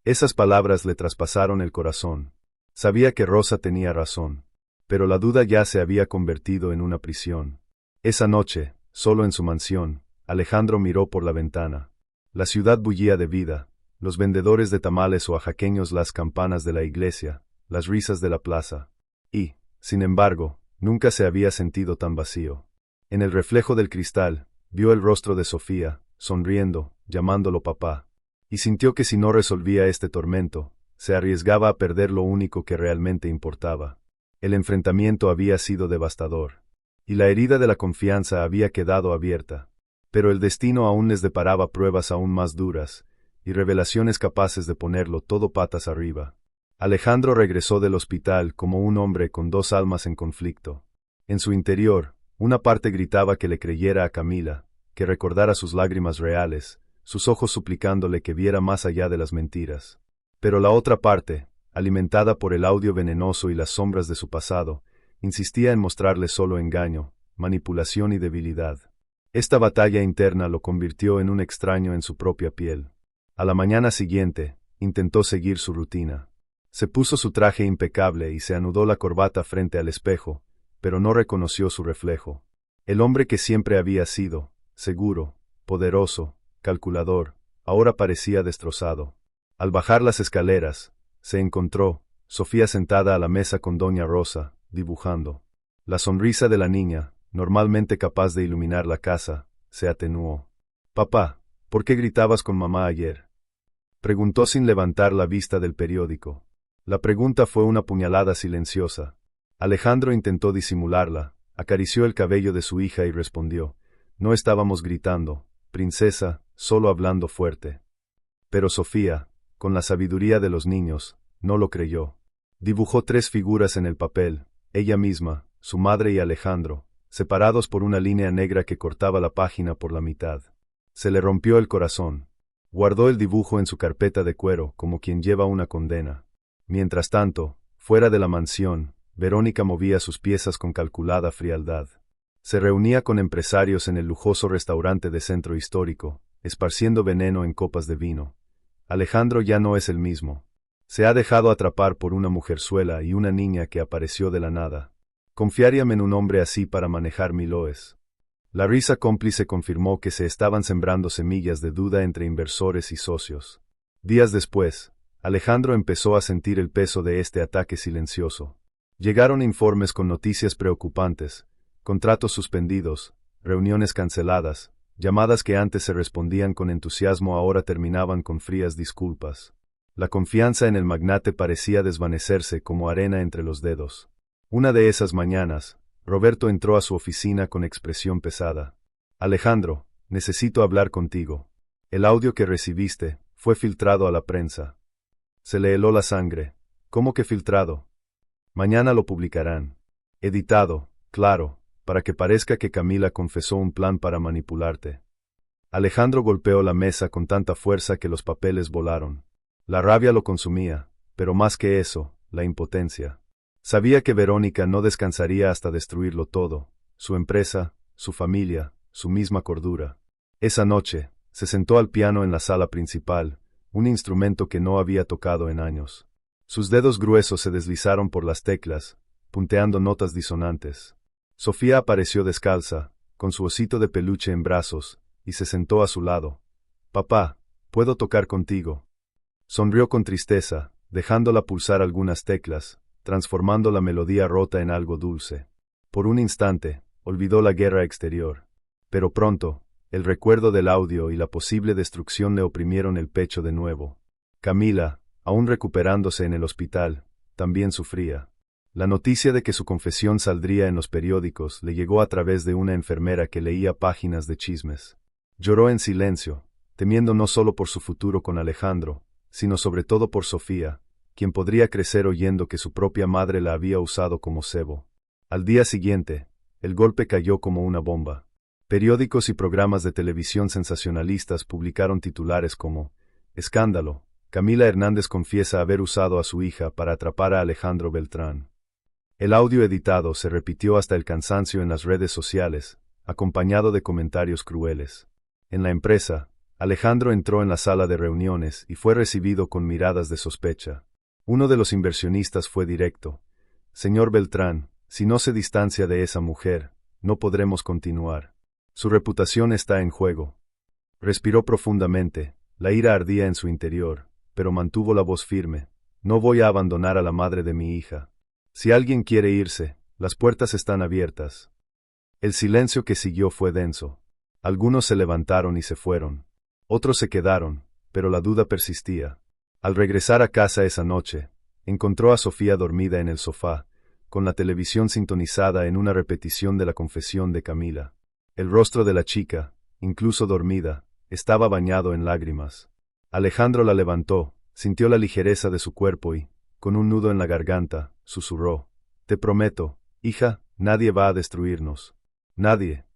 Esas palabras le traspasaron el corazón. Sabía que Rosa tenía razón, pero la duda ya se había convertido en una prisión. Esa noche, solo en su mansión, Alejandro miró por la ventana. La ciudad bullía de vida, los vendedores de tamales oaxaqueños, las campanas de la iglesia, las risas de la plaza. Y, sin embargo, nunca se había sentido tan vacío. En el reflejo del cristal, vio el rostro de Sofía, sonriendo, llamándolo papá, y sintió que si no resolvía este tormento, se arriesgaba a perder lo único que realmente importaba. El enfrentamiento había sido devastador, y la herida de la confianza había quedado abierta. Pero el destino aún les deparaba pruebas aún más duras, y revelaciones capaces de ponerlo todo patas arriba. Alejandro regresó del hospital como un hombre con dos almas en conflicto. En su interior, una parte gritaba que le creyera a Camila, que recordara sus lágrimas reales, sus ojos suplicándole que viera más allá de las mentiras. Pero la otra parte, alimentada por el audio venenoso y las sombras de su pasado, insistía en mostrarle solo engaño, manipulación y debilidad. Esta batalla interna lo convirtió en un extraño en su propia piel. A la mañana siguiente, intentó seguir su rutina. Se puso su traje impecable y se anudó la corbata frente al espejo, pero no reconoció su reflejo. El hombre que siempre había sido, seguro, poderoso, calculador, ahora parecía destrozado. Al bajar las escaleras, se encontró Sofía sentada a la mesa con Doña Rosa, dibujando. La sonrisa de la niña, normalmente capaz de iluminar la casa, se atenuó. «Papá, ¿por qué gritabas con mamá ayer?», preguntó sin levantar la vista del periódico. La pregunta fue una puñalada silenciosa. Alejandro intentó disimularla, acarició el cabello de su hija y respondió: «No estábamos gritando, princesa, solo hablando fuerte». Pero Sofía, con la sabiduría de los niños, no lo creyó. Dibujó 3 figuras en el papel, ella misma, su madre y Alejandro, separados por una línea negra que cortaba la página por la mitad. Se le rompió el corazón. Guardó el dibujo en su carpeta de cuero como quien lleva una condena. Mientras tanto, fuera de la mansión, Verónica movía sus piezas con calculada frialdad. Se reunía con empresarios en el lujoso restaurante de Centro Histórico, esparciendo veneno en copas de vino. Alejandro ya no es el mismo. Se ha dejado atrapar por una mujerzuela y una niña que apareció de la nada. ¿Confiaríame en un hombre así para manejar Miloes? La risa cómplice confirmó que se estaban sembrando semillas de duda entre inversores y socios. Días después, Alejandro empezó a sentir el peso de este ataque silencioso. Llegaron informes con noticias preocupantes, contratos suspendidos, reuniones canceladas, llamadas que antes se respondían con entusiasmo ahora terminaban con frías disculpas. La confianza en el magnate parecía desvanecerse como arena entre los dedos. Una de esas mañanas, Roberto entró a su oficina con expresión pesada. «Alejandro, necesito hablar contigo. El audio que recibiste fue filtrado a la prensa». Se le heló la sangre. «¿Cómo que filtrado?». «Mañana lo publicarán. Editado, claro, para que parezca que Camila confesó un plan para manipularte». Alejandro golpeó la mesa con tanta fuerza que los papeles volaron. La rabia lo consumía, pero más que eso, la impotencia. Sabía que Verónica no descansaría hasta destruirlo todo, su empresa, su familia, su misma cordura. Esa noche, se sentó al piano en la sala principal, un instrumento que no había tocado en años. Sus dedos gruesos se deslizaron por las teclas, punteando notas disonantes. Sofía apareció descalza, con su osito de peluche en brazos, y se sentó a su lado. «Papá, ¿puedo tocar contigo?». Sonrió con tristeza, dejándola pulsar algunas teclas, transformando la melodía rota en algo dulce. Por un instante, olvidó la guerra exterior. Pero pronto, el recuerdo del audio y la posible destrucción le oprimieron el pecho de nuevo. Camila, aún recuperándose en el hospital, también sufría. La noticia de que su confesión saldría en los periódicos le llegó a través de una enfermera que leía páginas de chismes. Lloró en silencio, temiendo no solo por su futuro con Alejandro, sino sobre todo por Sofía, quien podría crecer oyendo que su propia madre la había usado como cebo. Al día siguiente, el golpe cayó como una bomba. Periódicos y programas de televisión sensacionalistas publicaron titulares como «Escándalo, Camila Hernández confiesa haber usado a su hija para atrapar a Alejandro Beltrán». El audio editado se repitió hasta el cansancio en las redes sociales, acompañado de comentarios crueles. En la empresa, Alejandro entró en la sala de reuniones y fue recibido con miradas de sospecha. Uno de los inversionistas fue directo. «Señor Beltrán, si no se distancia de esa mujer, no podremos continuar. Su reputación está en juego». Respiró profundamente, la ira ardía en su interior, pero mantuvo la voz firme. «No voy a abandonar a la madre de mi hija. Si alguien quiere irse, las puertas están abiertas». El silencio que siguió fue denso. Algunos se levantaron y se fueron. Otros se quedaron, pero la duda persistía. Al regresar a casa esa noche, encontró a Sofía dormida en el sofá, con la televisión sintonizada en una repetición de la confesión de Camila. El rostro de la chica, incluso dormida, estaba bañado en lágrimas. Alejandro la levantó, sintió la ligereza de su cuerpo y, con un nudo en la garganta, susurró: «Te prometo, hija, nadie va a destruirnos. Nadie».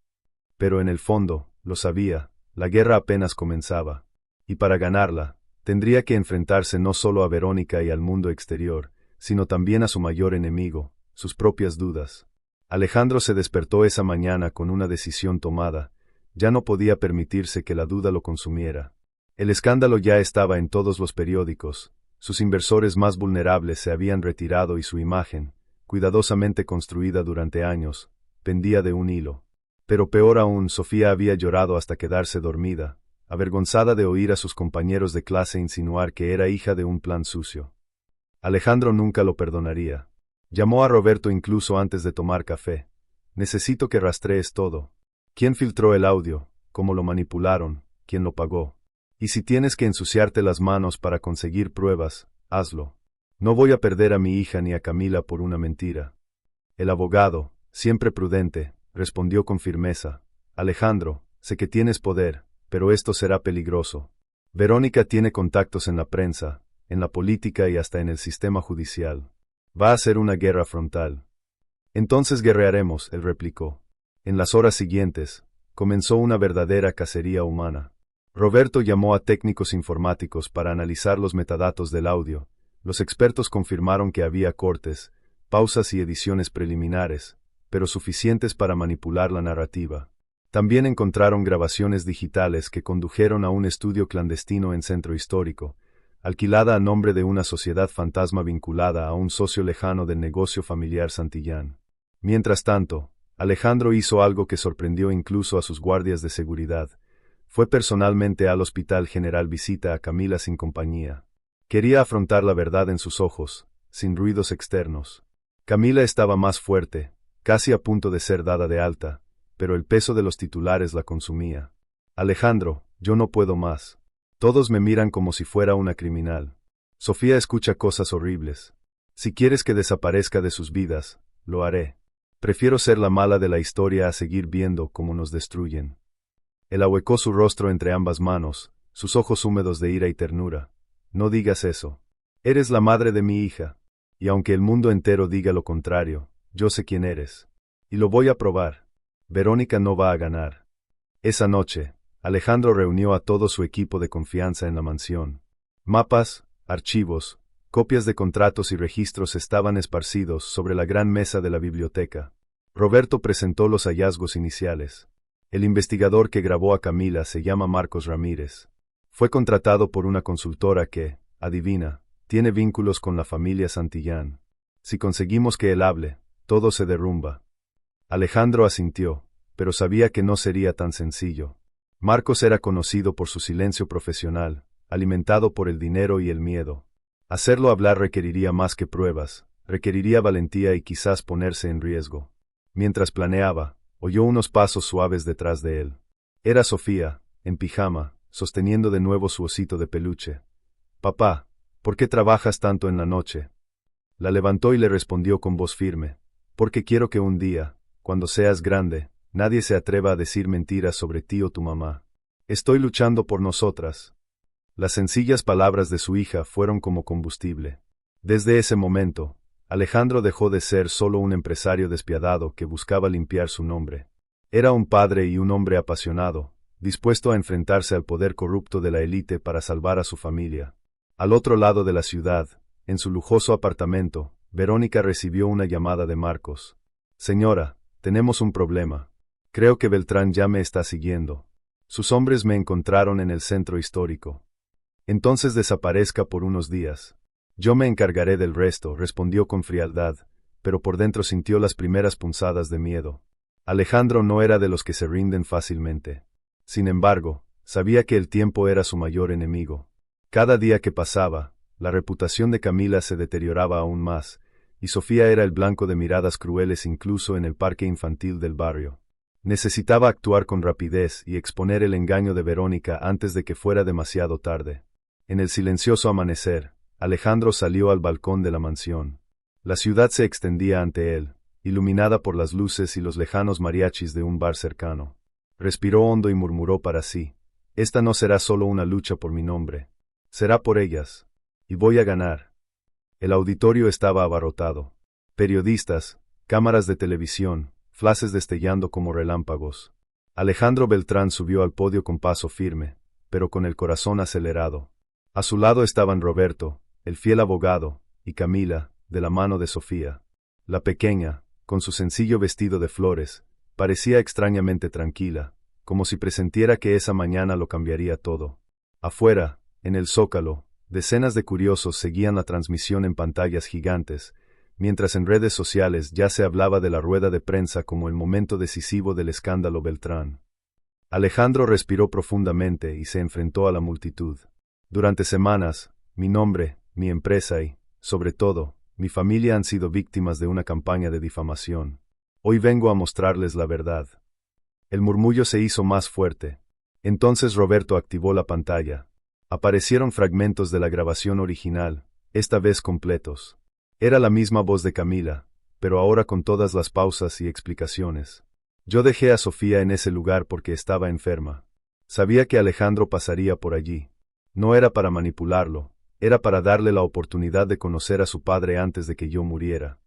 Pero en el fondo, lo sabía, la guerra apenas comenzaba. Y para ganarla, tendría que enfrentarse no solo a Verónica y al mundo exterior, sino también a su mayor enemigo, sus propias dudas. Alejandro se despertó esa mañana con una decisión tomada. Ya no podía permitirse que la duda lo consumiera. El escándalo ya estaba en todos los periódicos, sus inversores más vulnerables se habían retirado y su imagen, cuidadosamente construida durante años, pendía de un hilo. Pero peor aún, Sofía había llorado hasta quedarse dormida, avergonzada de oír a sus compañeros de clase insinuar que era hija de un plan sucio. Alejandro nunca lo perdonaría. Llamó a Roberto incluso antes de tomar café. «Necesito que rastrees todo. ¿Quién filtró el audio? ¿Cómo lo manipularon? ¿Quién lo pagó? Y si tienes que ensuciarte las manos para conseguir pruebas, hazlo. No voy a perder a mi hija ni a Camila por una mentira». El abogado, siempre prudente, respondió con firmeza: «Alejandro, sé que tienes poder, pero esto será peligroso. Verónica tiene contactos en la prensa, en la política y hasta en el sistema judicial. Va a ser una guerra frontal». «Entonces guerrearemos», él replicó. En las horas siguientes, comenzó una verdadera cacería humana. Roberto llamó a técnicos informáticos para analizar los metadatos del audio. Los expertos confirmaron que había cortes, pausas y ediciones preliminares, pero suficientes para manipular la narrativa. También encontraron grabaciones digitales que condujeron a un estudio clandestino en Centro Histórico, alquilada a nombre de una sociedad fantasma vinculada a un socio lejano del negocio familiar Santillán. Mientras tanto, Alejandro hizo algo que sorprendió incluso a sus guardias de seguridad. Fue personalmente al Hospital General Visita a Camila sin compañía. Quería afrontar la verdad en sus ojos, sin ruidos externos. Camila estaba más fuerte, casi a punto de ser dada de alta, pero el peso de los titulares la consumía. «Alejandro, yo no puedo más. Todos me miran como si fuera una criminal. Sofía escucha cosas horribles. Si quieres que desaparezca de sus vidas, lo haré. Prefiero ser la mala de la historia a seguir viendo cómo nos destruyen». Él ahuecó su rostro entre ambas manos, sus ojos húmedos de ira y ternura. «No digas eso. Eres la madre de mi hija. Y aunque el mundo entero diga lo contrario, yo sé quién eres. Y lo voy a probar. Verónica no va a ganar». Esa noche, Alejandro reunió a todo su equipo de confianza en la mansión. Mapas, archivos, Copias de contratos y registros estaban esparcidos sobre la gran mesa de la biblioteca. Roberto presentó los hallazgos iniciales. El investigador que grabó a Camila se llama Marcos Ramírez. Fue contratado por una consultora que, adivina, tiene vínculos con la familia Santillán. Si conseguimos que él hable, todo se derrumba. Alejandro asintió, pero sabía que no sería tan sencillo. Marcos era conocido por su silencio profesional, alimentado por el dinero y el miedo. Hacerlo hablar requeriría más que pruebas, requeriría valentía y quizás ponerse en riesgo. Mientras planeaba, oyó unos pasos suaves detrás de él. Era Sofía, en pijama, sosteniendo de nuevo su osito de peluche. «Papá, ¿por qué trabajas tanto en la noche?». La levantó y le respondió con voz firme: «Porque quiero que un día, cuando seas grande, nadie se atreva a decir mentiras sobre ti o tu mamá. Estoy luchando por nosotras». Las sencillas palabras de su hija fueron como combustible. Desde ese momento, Alejandro dejó de ser solo un empresario despiadado que buscaba limpiar su nombre. Era un padre y un hombre apasionado, dispuesto a enfrentarse al poder corrupto de la élite para salvar a su familia. Al otro lado de la ciudad, en su lujoso apartamento, Verónica recibió una llamada de Marcos. «Señora, tenemos un problema. Creo que Beltrán ya me está siguiendo. Sus hombres me encontraron en el centro histórico. Entonces desaparezca por unos días. Yo me encargaré del resto», respondió con frialdad, pero por dentro sintió las primeras punzadas de miedo. Alejandro no era de los que se rinden fácilmente. Sin embargo, sabía que el tiempo era su mayor enemigo. Cada día que pasaba, la reputación de Camila se deterioraba aún más, y Sofía era el blanco de miradas crueles incluso en el parque infantil del barrio. Necesitaba actuar con rapidez y exponer el engaño de Verónica antes de que fuera demasiado tarde. En el silencioso amanecer, Alejandro salió al balcón de la mansión. La ciudad se extendía ante él, iluminada por las luces y los lejanos mariachis de un bar cercano. Respiró hondo y murmuró para sí: «Esta no será solo una lucha por mi nombre. Será por ellas. Y voy a ganar». El auditorio estaba abarrotado. Periodistas, cámaras de televisión, flashes destellando como relámpagos. Alejandro Beltrán subió al podio con paso firme, pero con el corazón acelerado. A su lado estaban Roberto, el fiel abogado, y Camila, de la mano de Sofía. La pequeña, con su sencillo vestido de flores, parecía extrañamente tranquila, como si presentiera que esa mañana lo cambiaría todo. Afuera, en el zócalo, decenas de curiosos seguían la transmisión en pantallas gigantes, mientras en redes sociales ya se hablaba de la rueda de prensa como el momento decisivo del escándalo Beltrán. Alejandro respiró profundamente y se enfrentó a la multitud. Durante semanas, mi nombre, mi empresa y, sobre todo, mi familia han sido víctimas de una campaña de difamación. Hoy vengo a mostrarles la verdad. El murmullo se hizo más fuerte. Entonces Roberto activó la pantalla. Aparecieron fragmentos de la grabación original, esta vez completos. Era la misma voz de Camila, pero ahora con todas las pausas y explicaciones. «Yo dejé a Sofía en ese lugar porque estaba enferma. Sabía que Alejandro pasaría por allí. No era para manipularlo, era para darle la oportunidad de conocer a su padre antes de que yo muriera».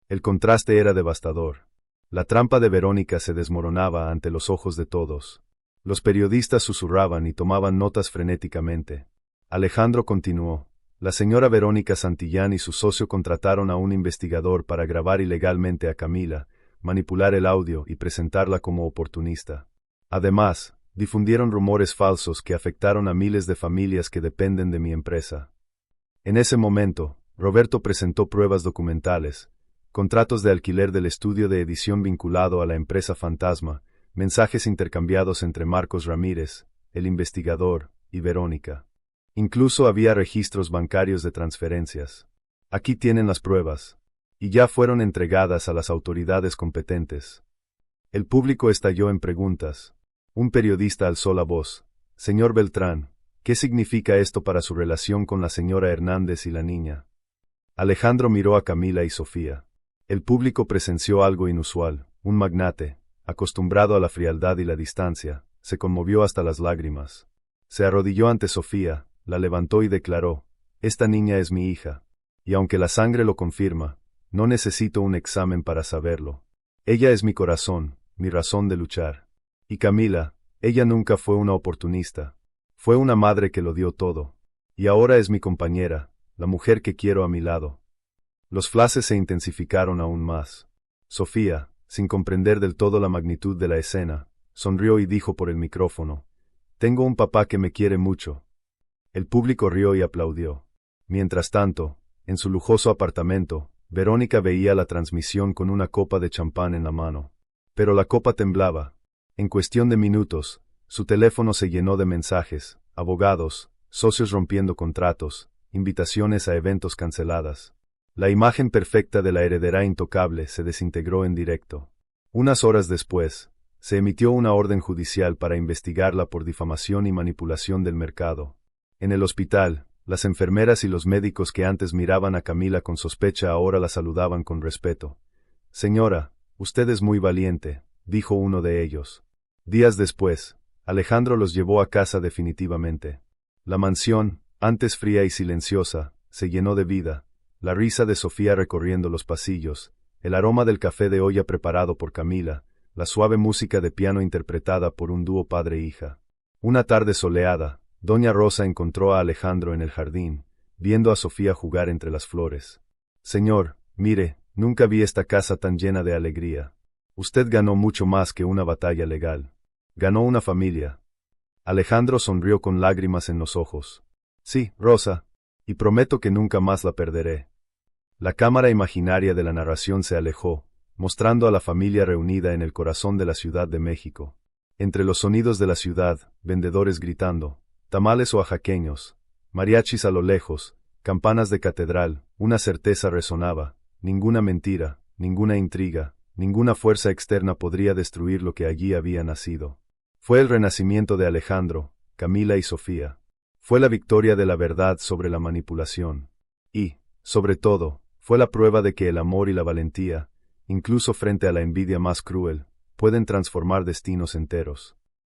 El contraste era devastador. La trampa de Verónica se desmoronaba ante los ojos de todos. Los periodistas susurraban y tomaban notas frenéticamente. Alejandro continuó: «La señora Verónica Santillán y su socio contrataron a un investigador para grabar ilegalmente a Camila, manipular el audio y presentarla como oportunista. Además, difundieron rumores falsos que afectaron a miles de familias que dependen de mi empresa». En ese momento, Roberto presentó pruebas documentales, contratos de alquiler del estudio de edición vinculado a la empresa fantasma, mensajes intercambiados entre Marcos Ramírez, el investigador, y Verónica. Incluso había registros bancarios de transferencias. «Aquí tienen las pruebas. Y ya fueron entregadas a las autoridades competentes». El público estalló en preguntas. Un periodista alzó la voz: «Señor Beltrán, ¿qué significa esto para su relación con la señora Hernández y la niña?». Alejandro miró a Camila y Sofía. El público presenció algo inusual. Un magnate, acostumbrado a la frialdad y la distancia, se conmovió hasta las lágrimas. Se arrodilló ante Sofía, la levantó y declaró: «Esta niña es mi hija. Y aunque la sangre lo confirma, no necesito un examen para saberlo. Ella es mi corazón, mi razón de luchar. Y Camila, ella nunca fue una oportunista. Fue una madre que lo dio todo. Y ahora es mi compañera, la mujer que quiero a mi lado. Los flashes se intensificaron aún más. Sofía, sin comprender del todo la magnitud de la escena, sonrió y dijo por el micrófono: «Tengo un papá que me quiere mucho». El público rió y aplaudió. Mientras tanto, en su lujoso apartamento, Verónica veía la transmisión con una copa de champán en la mano. Pero la copa temblaba. En cuestión de minutos, su teléfono se llenó de mensajes, abogados, socios rompiendo contratos, invitaciones a eventos canceladas. La imagen perfecta de la heredera intocable se desintegró en directo. Unas horas después, se emitió una orden judicial para investigarla por difamación y manipulación del mercado. En el hospital, las enfermeras y los médicos que antes miraban a Camila con sospecha ahora la saludaban con respeto. «Señora, usted es muy valiente», dijo uno de ellos. Días después, Alejandro los llevó a casa definitivamente. La mansión, antes fría y silenciosa, se llenó de vida, la risa de Sofía recorriendo los pasillos, el aroma del café de olla preparado por Camila, la suave música de piano interpretada por un dúo padre-hija. Una tarde soleada, Doña Rosa encontró a Alejandro en el jardín, viendo a Sofía jugar entre las flores. «Señor, mire, nunca vi esta casa tan llena de alegría. Usted ganó mucho más que una batalla legal. Ganó una familia». Alejandro sonrió con lágrimas en los ojos. «Sí, Rosa, y prometo que nunca más la perderé». La cámara imaginaria de la narración se alejó, mostrando a la familia reunida en el corazón de la Ciudad de México. Entre los sonidos de la ciudad, vendedores gritando, tamales oaxaqueños, mariachis a lo lejos, campanas de catedral, una certeza resonaba: ninguna mentira, ninguna intriga, ninguna fuerza externa podría destruir lo que allí había nacido. Fue el renacimiento de Alejandro, Camila y Sofía. Fue la victoria de la verdad sobre la manipulación. Y, sobre todo, fue la prueba de que el amor y la valentía, incluso frente a la envidia más cruel, pueden transformar destinos enteros.